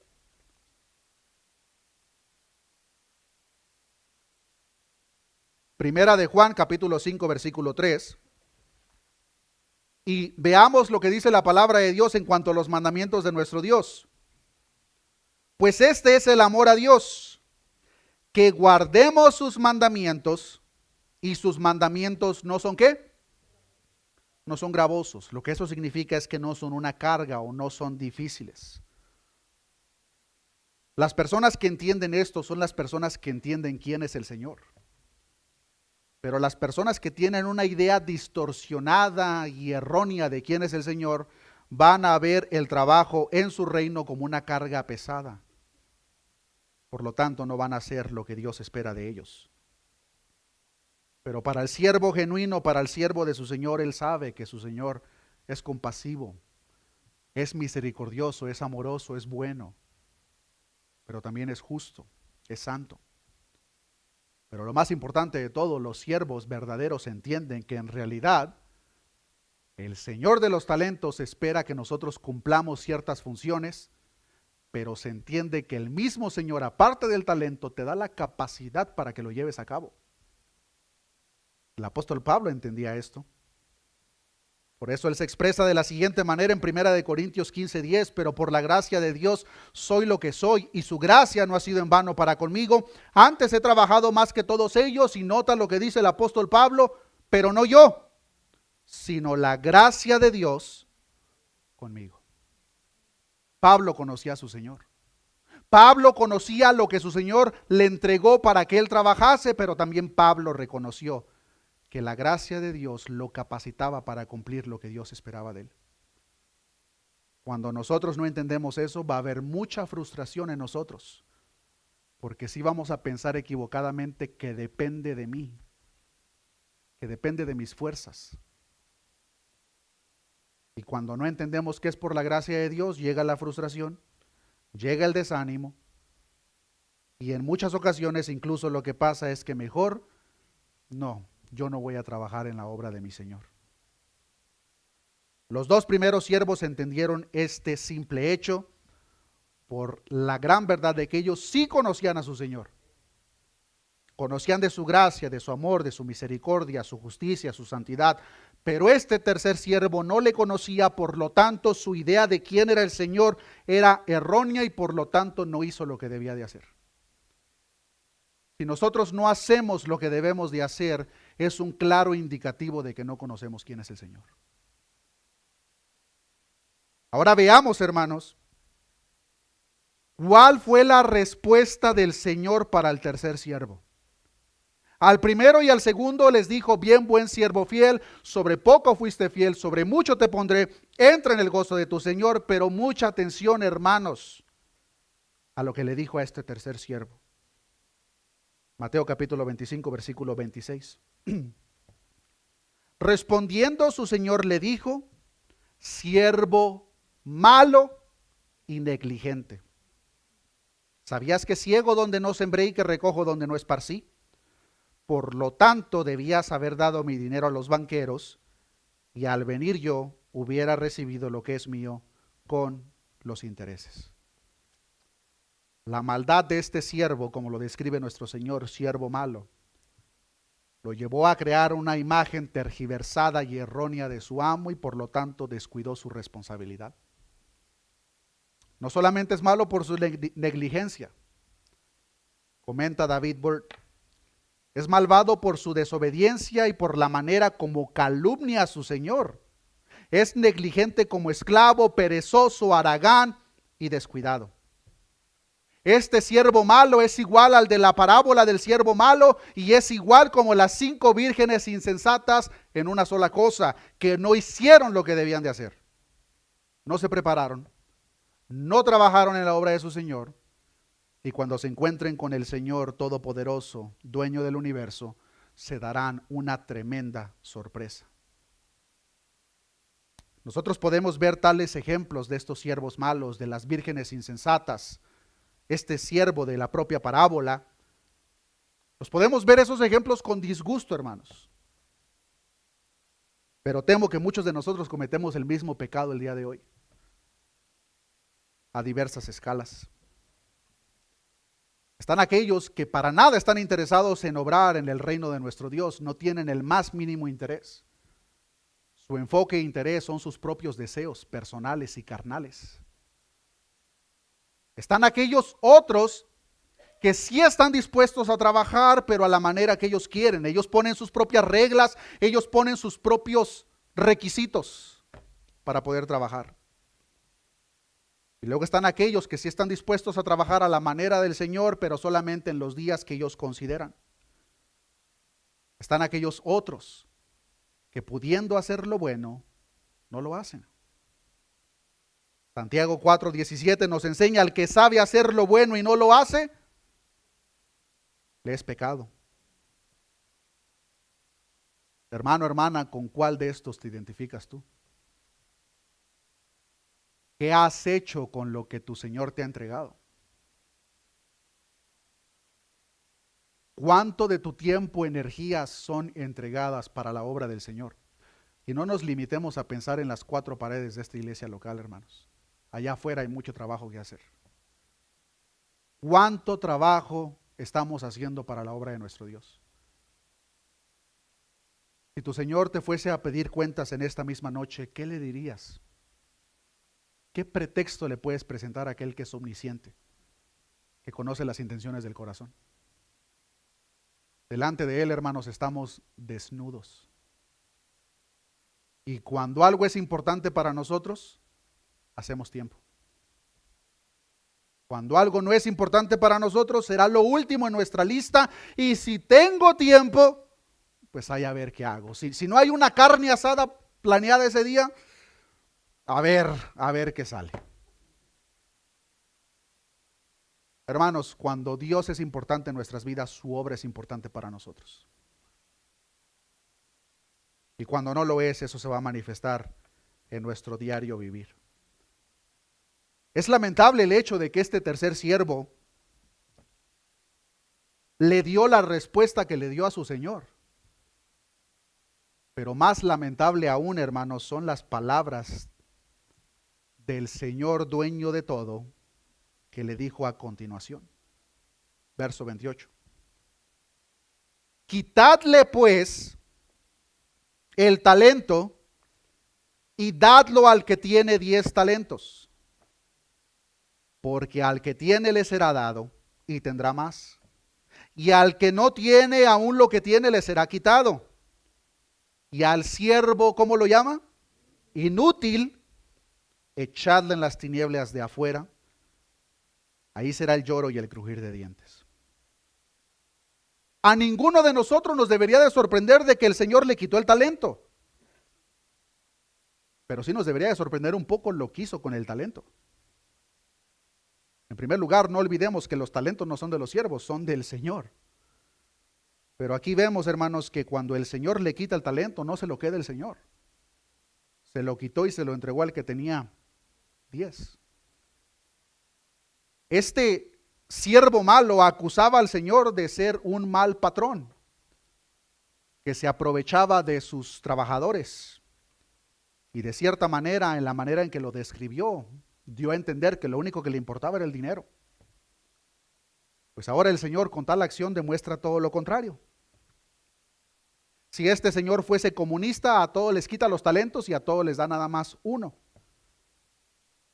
Primera de Juan, capítulo 5, versículo 3. Y veamos lo que dice la palabra de Dios en cuanto a los mandamientos de nuestro Dios. Pues este es el amor a Dios, que guardemos sus mandamientos, y sus mandamientos no son ¿qué? No son gravosos. Lo que eso significa es que no son una carga o no son difíciles. Las personas que entienden esto son las personas que entienden quién es el Señor. Pero las personas que tienen una idea distorsionada y errónea de quién es el Señor, van a ver el trabajo en su reino como una carga pesada. Por lo tanto, no van a hacer lo que Dios espera de ellos. Pero para el siervo genuino, para el siervo de su Señor, él sabe que su Señor es compasivo, es misericordioso, es amoroso, es bueno, pero también es justo, es santo. Pero lo más importante de todo, los siervos verdaderos entienden que en realidad el Señor de los talentos espera que nosotros cumplamos ciertas funciones, pero se entiende que el mismo Señor, aparte del talento, te da la capacidad para que lo lleves a cabo. El apóstol Pablo entendía esto. Por eso él se expresa de la siguiente manera en 1 Corintios 15:10, pero por la gracia de Dios soy lo que soy, y su gracia no ha sido en vano para conmigo. Antes he trabajado más que todos ellos, y nota lo que dice el apóstol Pablo, pero no yo, sino la gracia de Dios conmigo. Pablo conocía a su Señor. Pablo conocía lo que su Señor le entregó para que él trabajase, pero también Pablo reconoció que la gracia de Dios lo capacitaba para cumplir lo que Dios esperaba de él. Cuando nosotros no entendemos eso, va a haber mucha frustración en nosotros, porque sí vamos a pensar equivocadamente que depende de mí, que depende de mis fuerzas. Y cuando no entendemos que es por la gracia de Dios, llega la frustración, llega el desánimo, y en muchas ocasiones incluso lo que pasa es que mejor yo no voy a trabajar en la obra de mi Señor. Los dos primeros siervos entendieron este simple hecho por la gran verdad de que ellos sí conocían a su Señor. Conocían de su gracia, de su amor, de su misericordia, su justicia, su santidad. Pero este tercer siervo no le conocía, por lo tanto su idea de quién era el Señor era errónea y por lo tanto no hizo lo que debía de hacer. Si nosotros no hacemos lo que debemos de hacer, es un claro indicativo de que no conocemos quién es el Señor. Ahora veamos, hermanos, cuál fue la respuesta del Señor para el tercer siervo. Al primero y al segundo les dijo: bien, buen siervo fiel, sobre poco fuiste fiel, sobre mucho te pondré, entra en el gozo de tu Señor. Pero mucha atención, hermanos, a lo que le dijo a este tercer siervo. Mateo capítulo 25, versículo 26. Respondiendo su Señor le dijo: siervo malo y negligente. ¿Sabías que ciego donde no sembré y que recojo donde no esparcí? Por lo tanto, debías haber dado mi dinero a los banqueros, y al venir yo hubiera recibido lo que es mío con los intereses. La maldad de este siervo, como lo describe nuestro Señor, siervo malo, lo llevó a crear una imagen tergiversada y errónea de su amo y por lo tanto descuidó su responsabilidad. No solamente es malo por su negligencia, comenta David Burt, es malvado por su desobediencia y por la manera como calumnia a su Señor. Es negligente como esclavo, perezoso, haragán y descuidado. Este siervo malo es igual al de la parábola del siervo malo y es igual como las 5 vírgenes insensatas en una sola cosa, que no hicieron lo que debían de hacer. No se prepararon, no trabajaron en la obra de su Señor, y cuando se encuentren con el Señor Todopoderoso, dueño del universo, se darán una tremenda sorpresa. Nosotros podemos ver tales ejemplos de estos siervos malos, de las vírgenes insensatas, este siervo de la propia parábola. Los podemos ver esos ejemplos con disgusto, hermanos. Pero temo que muchos de nosotros cometemos el mismo pecado el día de hoy, a diversas escalas. Están aquellos que para nada están interesados en obrar en el reino de nuestro Dios, no tienen el más mínimo interés. Su enfoque e interés son sus propios deseos personales y carnales. Están aquellos otros que sí están dispuestos a trabajar, pero a la manera que ellos quieren. Ellos ponen sus propias reglas, ellos ponen sus propios requisitos para poder trabajar. Y luego están aquellos que sí están dispuestos a trabajar a la manera del Señor, pero solamente en los días que ellos consideran. Están aquellos otros que pudiendo hacer lo bueno, no lo hacen. Santiago 4:17 nos enseña: al que sabe hacer lo bueno y no lo hace, le es pecado. Hermano, hermana, ¿con cuál de estos te identificas tú? ¿Qué has hecho con lo que tu Señor te ha entregado? ¿Cuánto de tu tiempo, energías son entregadas para la obra del Señor? Y no nos limitemos a pensar en las cuatro paredes de esta iglesia local, hermanos. Allá afuera hay mucho trabajo que hacer. ¿Cuánto trabajo estamos haciendo para la obra de nuestro Dios? Si tu Señor te fuese a pedir cuentas en esta misma noche, ¿qué le dirías? ¿Qué pretexto le puedes presentar a aquel que es omnisciente, que conoce las intenciones del corazón? Delante de Él, hermanos, estamos desnudos. Y cuando algo es importante para nosotros, hacemos tiempo. Cuando algo no es importante para nosotros, será lo último en nuestra lista. Y si tengo tiempo, pues hay a ver qué hago. Si no hay una carne asada planeada ese día, a ver qué sale. Hermanos, cuando Dios es importante en nuestras vidas, su obra es importante para nosotros. Y cuando no lo es, eso se va a manifestar en nuestro diario vivir. Es lamentable el hecho de que este tercer siervo le dio la respuesta que le dio a su Señor. Pero más lamentable aún, hermanos, son las palabras del Señor dueño de todo, que le dijo a continuación. Verso 28. Quitadle pues el talento y dadlo al que tiene 10 talentos. Porque al que tiene le será dado y tendrá más. Y al que no tiene, aún lo que tiene le será quitado. Y al siervo, ¿cómo lo llama? Inútil, echadle en las tinieblas de afuera. Ahí será el lloro y el crujir de dientes. A ninguno de nosotros nos debería de sorprender de que el Señor le quitó el talento. Pero sí nos debería de sorprender un poco lo que hizo con el talento. En primer lugar, no olvidemos que los talentos no son de los siervos, son del Señor. Pero aquí vemos, hermanos, que cuando el Señor le quita el talento, no se lo queda el Señor. Se lo quitó y se lo entregó al que tenía 10. Este siervo malo acusaba al Señor de ser un mal patrón, que se aprovechaba de sus trabajadores. Y de cierta manera, en la manera en que lo describió, dio a entender que lo único que le importaba era el dinero. Pues ahora el Señor con tal acción demuestra todo lo contrario. Si este señor fuese comunista, a todos les quita los talentos y a todos les da nada más uno,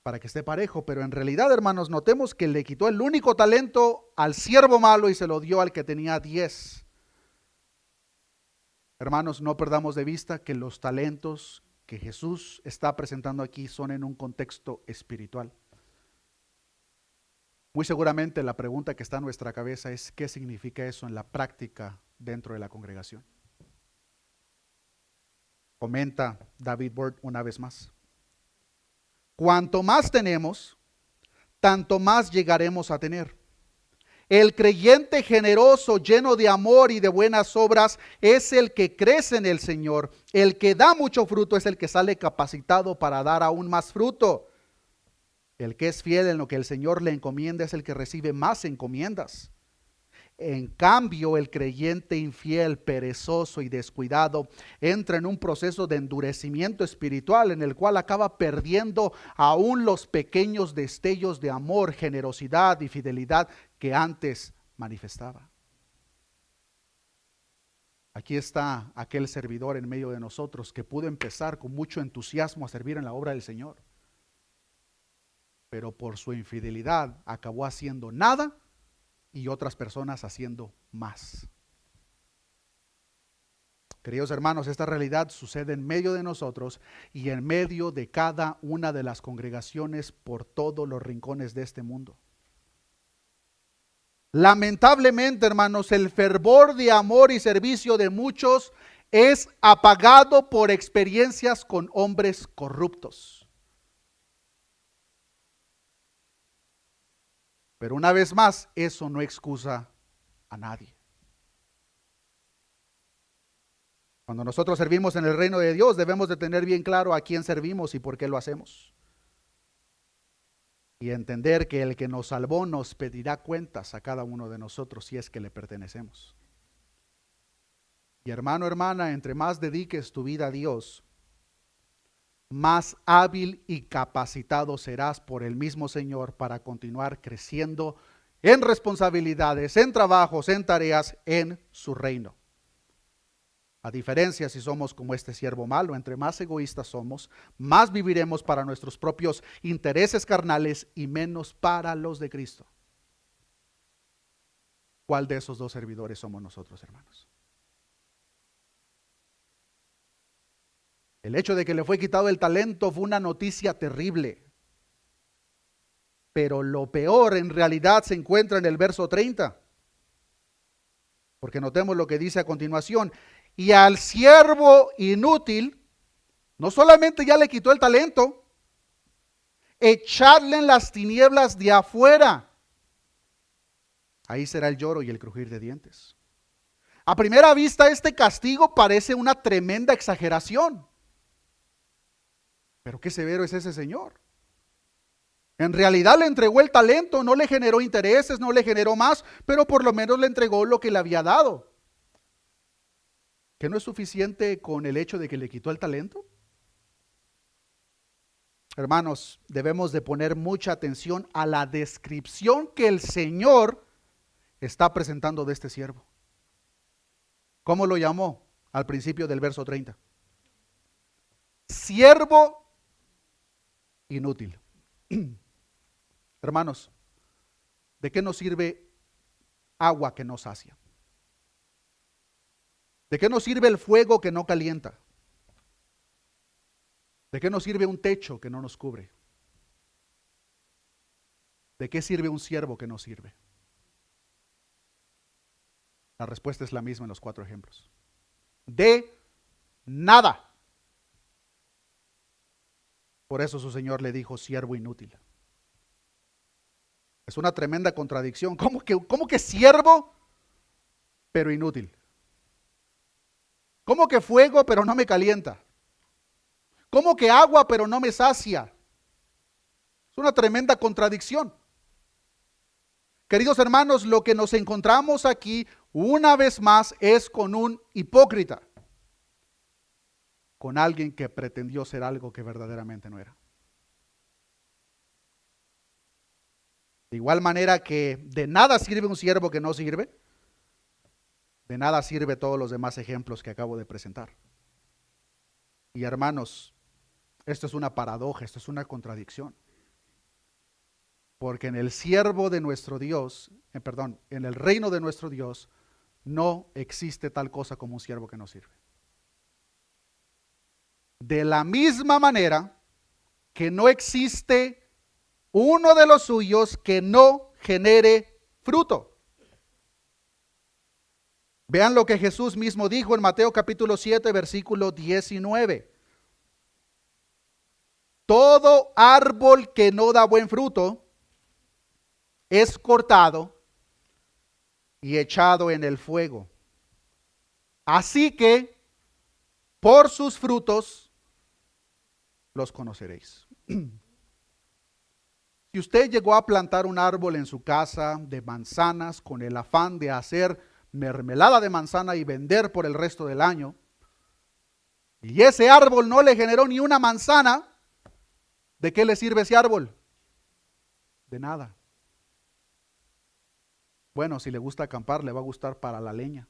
para que esté parejo. Pero en realidad, hermanos, notemos que le quitó el único talento al siervo malo y se lo dio al que tenía 10. Hermanos, no perdamos de vista que los talentos que Jesús está presentando aquí son en un contexto espiritual. Muy seguramente la pregunta que está en nuestra cabeza es: ¿qué significa eso en la práctica dentro de la congregación? Comenta David Byrd una vez más: cuanto más tenemos, tanto más llegaremos a tener. El creyente generoso, lleno de amor y de buenas obras, es el que crece en el Señor. El que da mucho fruto es el que sale capacitado para dar aún más fruto. El que es fiel en lo que el Señor le encomienda es el que recibe más encomiendas. En cambio, el creyente infiel, perezoso y descuidado entra en un proceso de endurecimiento espiritual en el cual acaba perdiendo aún los pequeños destellos de amor, generosidad y fidelidad que antes manifestaba. Aquí está aquel servidor en medio de nosotros que pudo empezar con mucho entusiasmo a servir en la obra del Señor, pero por su infidelidad acabó haciendo nada y otras personas haciendo más. Queridos hermanos, esta realidad sucede en medio de nosotros y en medio de cada una de las congregaciones por todos los rincones de este mundo. Lamentablemente, hermanos, el fervor de amor y servicio de muchos es apagado por experiencias con hombres corruptos. Pero una vez más, eso no excusa a nadie. Cuando nosotros servimos en el reino de Dios, debemos de tener bien claro a quién servimos y por qué lo hacemos. Y entender que el que nos salvó nos pedirá cuentas a cada uno de nosotros si es que le pertenecemos. Y hermano, hermana, entre más dediques tu vida a Dios, más hábil y capacitado serás por el mismo Señor para continuar creciendo en responsabilidades, en trabajos, en tareas, en su reino. A diferencia, si somos como este siervo malo, entre más egoístas somos, más viviremos para nuestros propios intereses carnales y menos para los de Cristo. ¿Cuál de esos dos servidores somos nosotros, hermanos? El hecho de que le fue quitado el talento fue una noticia terrible. Pero lo peor en realidad se encuentra en el verso 30. Porque notemos lo que dice a continuación. Y al siervo inútil, no solamente ya le quitó el talento, echarle en las tinieblas de afuera. Ahí será el lloro y el crujir de dientes. A primera vista, este castigo parece una tremenda exageración. Pero qué severo es ese señor. En realidad le entregó el talento, no le generó intereses, no le generó más, pero por lo menos le entregó lo que le había dado. ¿Que no es suficiente con el hecho de que le quitó el talento? Hermanos, debemos de poner mucha atención a la descripción que el Señor está presentando de este siervo. ¿Cómo lo llamó al principio del verso 30? Siervo inútil. Hermanos, ¿de qué nos sirve agua que no sacia? ¿De qué nos sirve el fuego que no calienta? ¿De qué nos sirve un techo que no nos cubre? ¿De qué sirve un siervo que no sirve? La respuesta es la misma en los 4 ejemplos. De nada. Por eso su Señor le dijo siervo inútil. Es una tremenda contradicción. ¿Cómo que siervo, pero inútil? ¿Cómo que fuego, pero no me calienta? ¿Cómo que agua, pero no me sacia? Es una tremenda contradicción. Queridos hermanos, lo que nos encontramos aquí una vez más es con un hipócrita, con alguien que pretendió ser algo que verdaderamente no era. De igual manera que de nada sirve un siervo que no sirve, de nada sirve todos los demás ejemplos que acabo de presentar. Y hermanos, esto es una paradoja, esto es una contradicción. Porque en el siervo de nuestro Dios, en el reino de nuestro Dios, no existe tal cosa como un siervo que no sirve. De la misma manera que no existe uno de los suyos que no genere fruto. Vean lo que Jesús mismo dijo en Mateo capítulo 7, versículo 19. Todo árbol que no da buen fruto es cortado y echado en el fuego. Así que por sus frutos los conoceréis. Si usted llegó a plantar un árbol en su casa de manzanas con el afán de hacer mermelada de manzana y vender por el resto del año, y ese árbol no le generó ni una manzana, ¿de qué le sirve ese árbol? De nada. Bueno, si le gusta acampar, le va a gustar para la leña.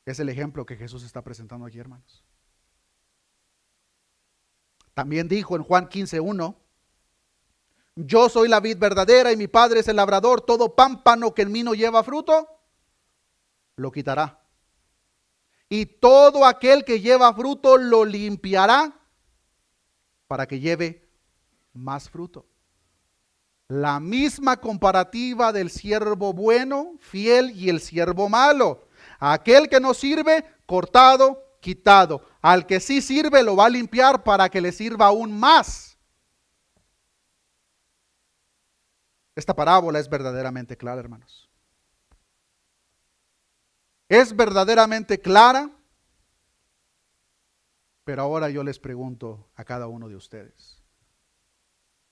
Es el ejemplo que Jesús está presentando aquí, hermanos. También dijo en Juan 15:1, yo soy la vid verdadera y mi Padre es el labrador. Todo pámpano que en mí no lleva fruto, lo quitará. Y todo aquel que lleva fruto, lo limpiará para que lleve más fruto. La misma comparativa del siervo bueno, fiel, y el siervo malo. Aquel que no sirve, cortado, quitado. Al que sí sirve, lo va a limpiar para que le sirva aún más. Esta parábola es verdaderamente clara, hermanos. Es verdaderamente clara, pero ahora yo les pregunto a cada uno de ustedes,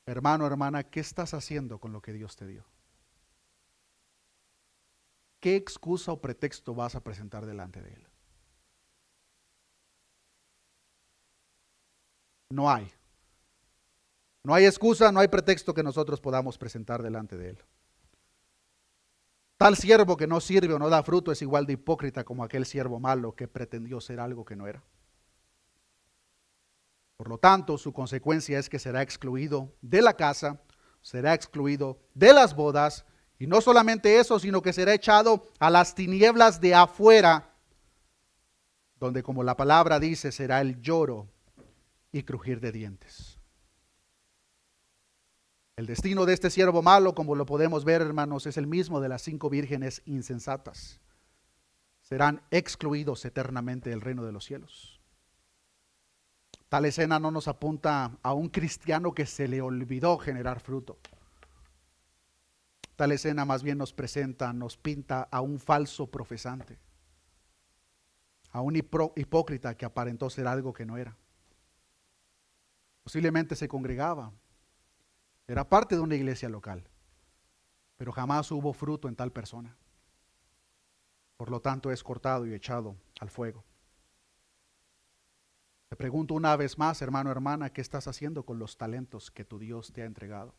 hermano, hermana, ¿qué estás haciendo con lo que Dios te dio? ¿Qué excusa o pretexto vas a presentar delante de Él? No hay. No hay excusa, no hay pretexto que nosotros podamos presentar delante de Él. Tal siervo que no sirve o no da fruto es igual de hipócrita como aquel siervo malo que pretendió ser algo que no era. Por lo tanto, su consecuencia es que será excluido de la casa, será excluido de las bodas, y no solamente eso, sino que será echado a las tinieblas de afuera, donde, como la palabra dice, será el lloro y crujir de dientes. El destino de este siervo malo, como lo podemos ver, hermanos, es el mismo de las 5 vírgenes insensatas. Serán excluidos eternamente del reino de los cielos. Tal escena no nos apunta a un cristiano que se le olvidó generar fruto. Tal escena más bien nos presenta, nos pinta a un falso profesante, a un hipócrita que aparentó ser algo que no era. Posiblemente se congregaba, era parte de una iglesia local, pero jamás hubo fruto en tal persona. Por lo tanto, es cortado y echado al fuego. Te pregunto una vez más, hermano, hermana, ¿qué estás haciendo con los talentos que tu Dios te ha entregado?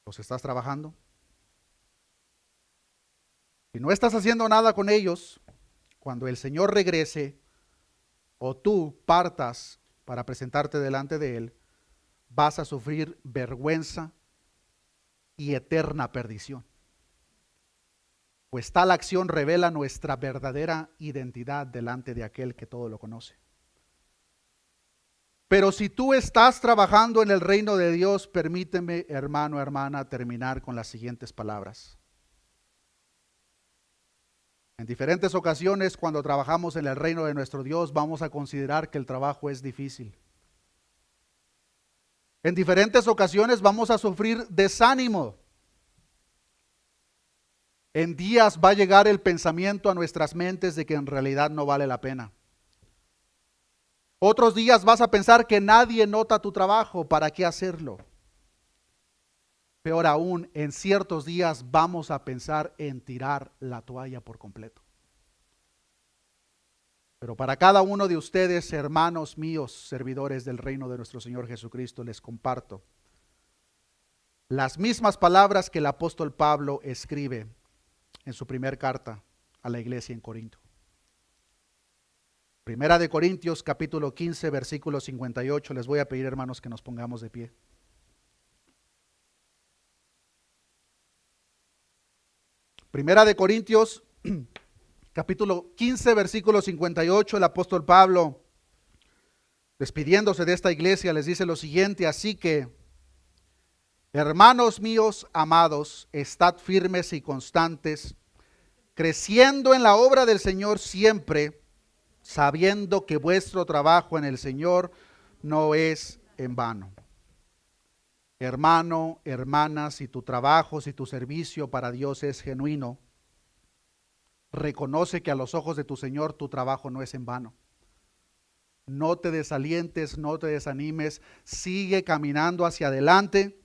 ¿Los estás trabajando? Si no estás haciendo nada con ellos, cuando el Señor regrese o tú partas para presentarte delante de Él, vas a sufrir vergüenza y eterna perdición. Pues tal acción revela nuestra verdadera identidad delante de aquel que todo lo conoce. Pero si tú estás trabajando en el reino de Dios, permíteme, hermano, hermana, terminar con las siguientes palabras. En diferentes ocasiones, cuando trabajamos en el reino de nuestro Dios, vamos a considerar que el trabajo es difícil. En diferentes ocasiones vamos a sufrir desánimo. En días va a llegar el pensamiento a nuestras mentes de que en realidad no vale la pena. Otros días vas a pensar que nadie nota tu trabajo, ¿para qué hacerlo? Peor aún, en ciertos días vamos a pensar en tirar la toalla por completo. Pero para cada uno de ustedes, hermanos míos, servidores del reino de nuestro Señor Jesucristo, les comparto las mismas palabras que el apóstol Pablo escribe en su primera carta a la iglesia en Corinto. Primera de Corintios, capítulo 15, versículo 58. Les voy a pedir, hermanos, que nos pongamos de pie. Primera de Corintios, capítulo 15, versículo 58, el apóstol Pablo, despidiéndose de esta iglesia, les dice lo siguiente: así que, hermanos míos amados, estad firmes y constantes, creciendo en la obra del Señor siempre, sabiendo que vuestro trabajo en el Señor no es en vano. Hermano, hermana, si tu trabajo, si tu servicio para Dios es genuino, reconoce que a los ojos de tu Señor tu trabajo no es en vano. No te desalientes, no te desanimes, sigue caminando hacia adelante.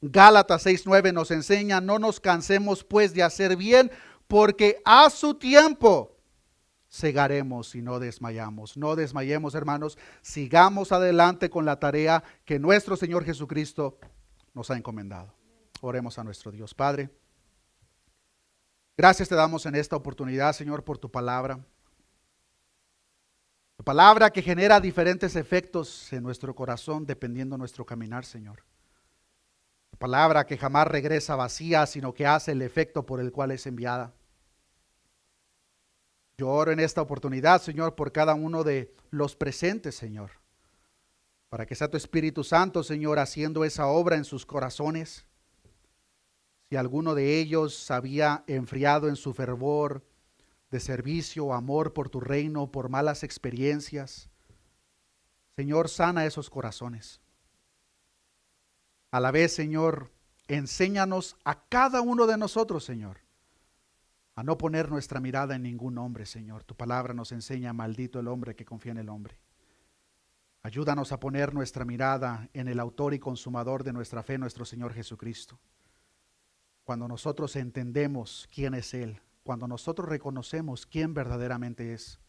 Gálatas 6:9 nos enseña: no nos cansemos pues de hacer bien, porque a su tiempo segaremos y no desmayamos. No desmayemos, hermanos, sigamos adelante con la tarea que nuestro Señor Jesucristo nos ha encomendado. Oremos a nuestro Dios. Padre, gracias te damos en esta oportunidad, Señor, por tu palabra. Tu palabra que genera diferentes efectos en nuestro corazón dependiendo de nuestro caminar, Señor. Tu palabra que jamás regresa vacía, sino que hace el efecto por el cual es enviada. Yo oro en esta oportunidad, Señor, por cada uno de los presentes, Señor, para que sea tu Espíritu Santo, Señor, haciendo esa obra en sus corazones. Si alguno de ellos había enfriado en su fervor de servicio o amor por tu reino, por malas experiencias, Señor, sana esos corazones. A la vez, Señor, enséñanos a cada uno de nosotros, Señor, a no poner nuestra mirada en ningún hombre, Señor. Tu palabra nos enseña: maldito el hombre que confía en el hombre. Ayúdanos a poner nuestra mirada en el autor y consumador de nuestra fe, nuestro Señor Jesucristo. Cuando nosotros entendemos quién es Él, cuando nosotros reconocemos quién verdaderamente es,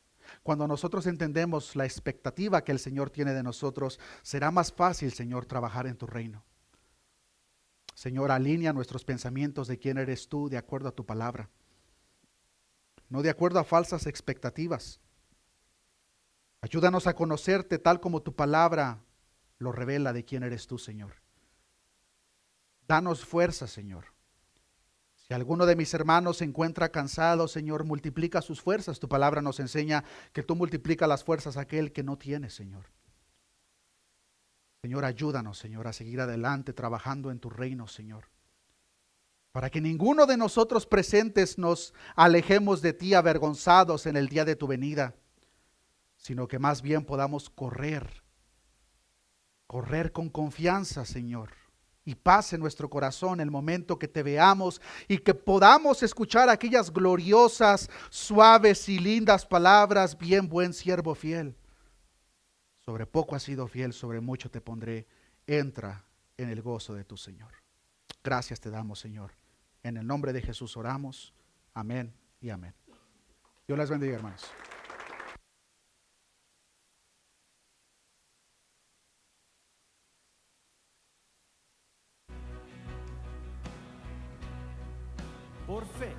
cuando nosotros entendemos la expectativa que el Señor tiene de nosotros, será más fácil, Señor, trabajar en tu reino. Señor, alinea nuestros pensamientos de quién eres tú de acuerdo a tu palabra, no de acuerdo a falsas expectativas. Ayúdanos a conocerte tal como tu palabra lo revela de quién eres tú, Señor. Danos fuerza, Señor. Si alguno de mis hermanos se encuentra cansado, Señor, multiplica sus fuerzas. Tu palabra nos enseña que tú multiplicas las fuerzas a aquel que no tiene, Señor. Señor, ayúdanos, Señor, a seguir adelante trabajando en tu reino, Señor, para que ninguno de nosotros presentes nos alejemos de ti avergonzados en el día de tu venida, sino que más bien podamos correr con confianza, Señor, y paz en nuestro corazón el momento que te veamos y que podamos escuchar aquellas gloriosas, suaves y lindas palabras: bien, buen siervo fiel. Sobre poco has sido fiel, sobre mucho te pondré. Entra en el gozo de tu Señor. Gracias te damos, Señor. En el nombre de Jesús oramos. Amén y amén. Dios les bendiga, hermanos. Por fe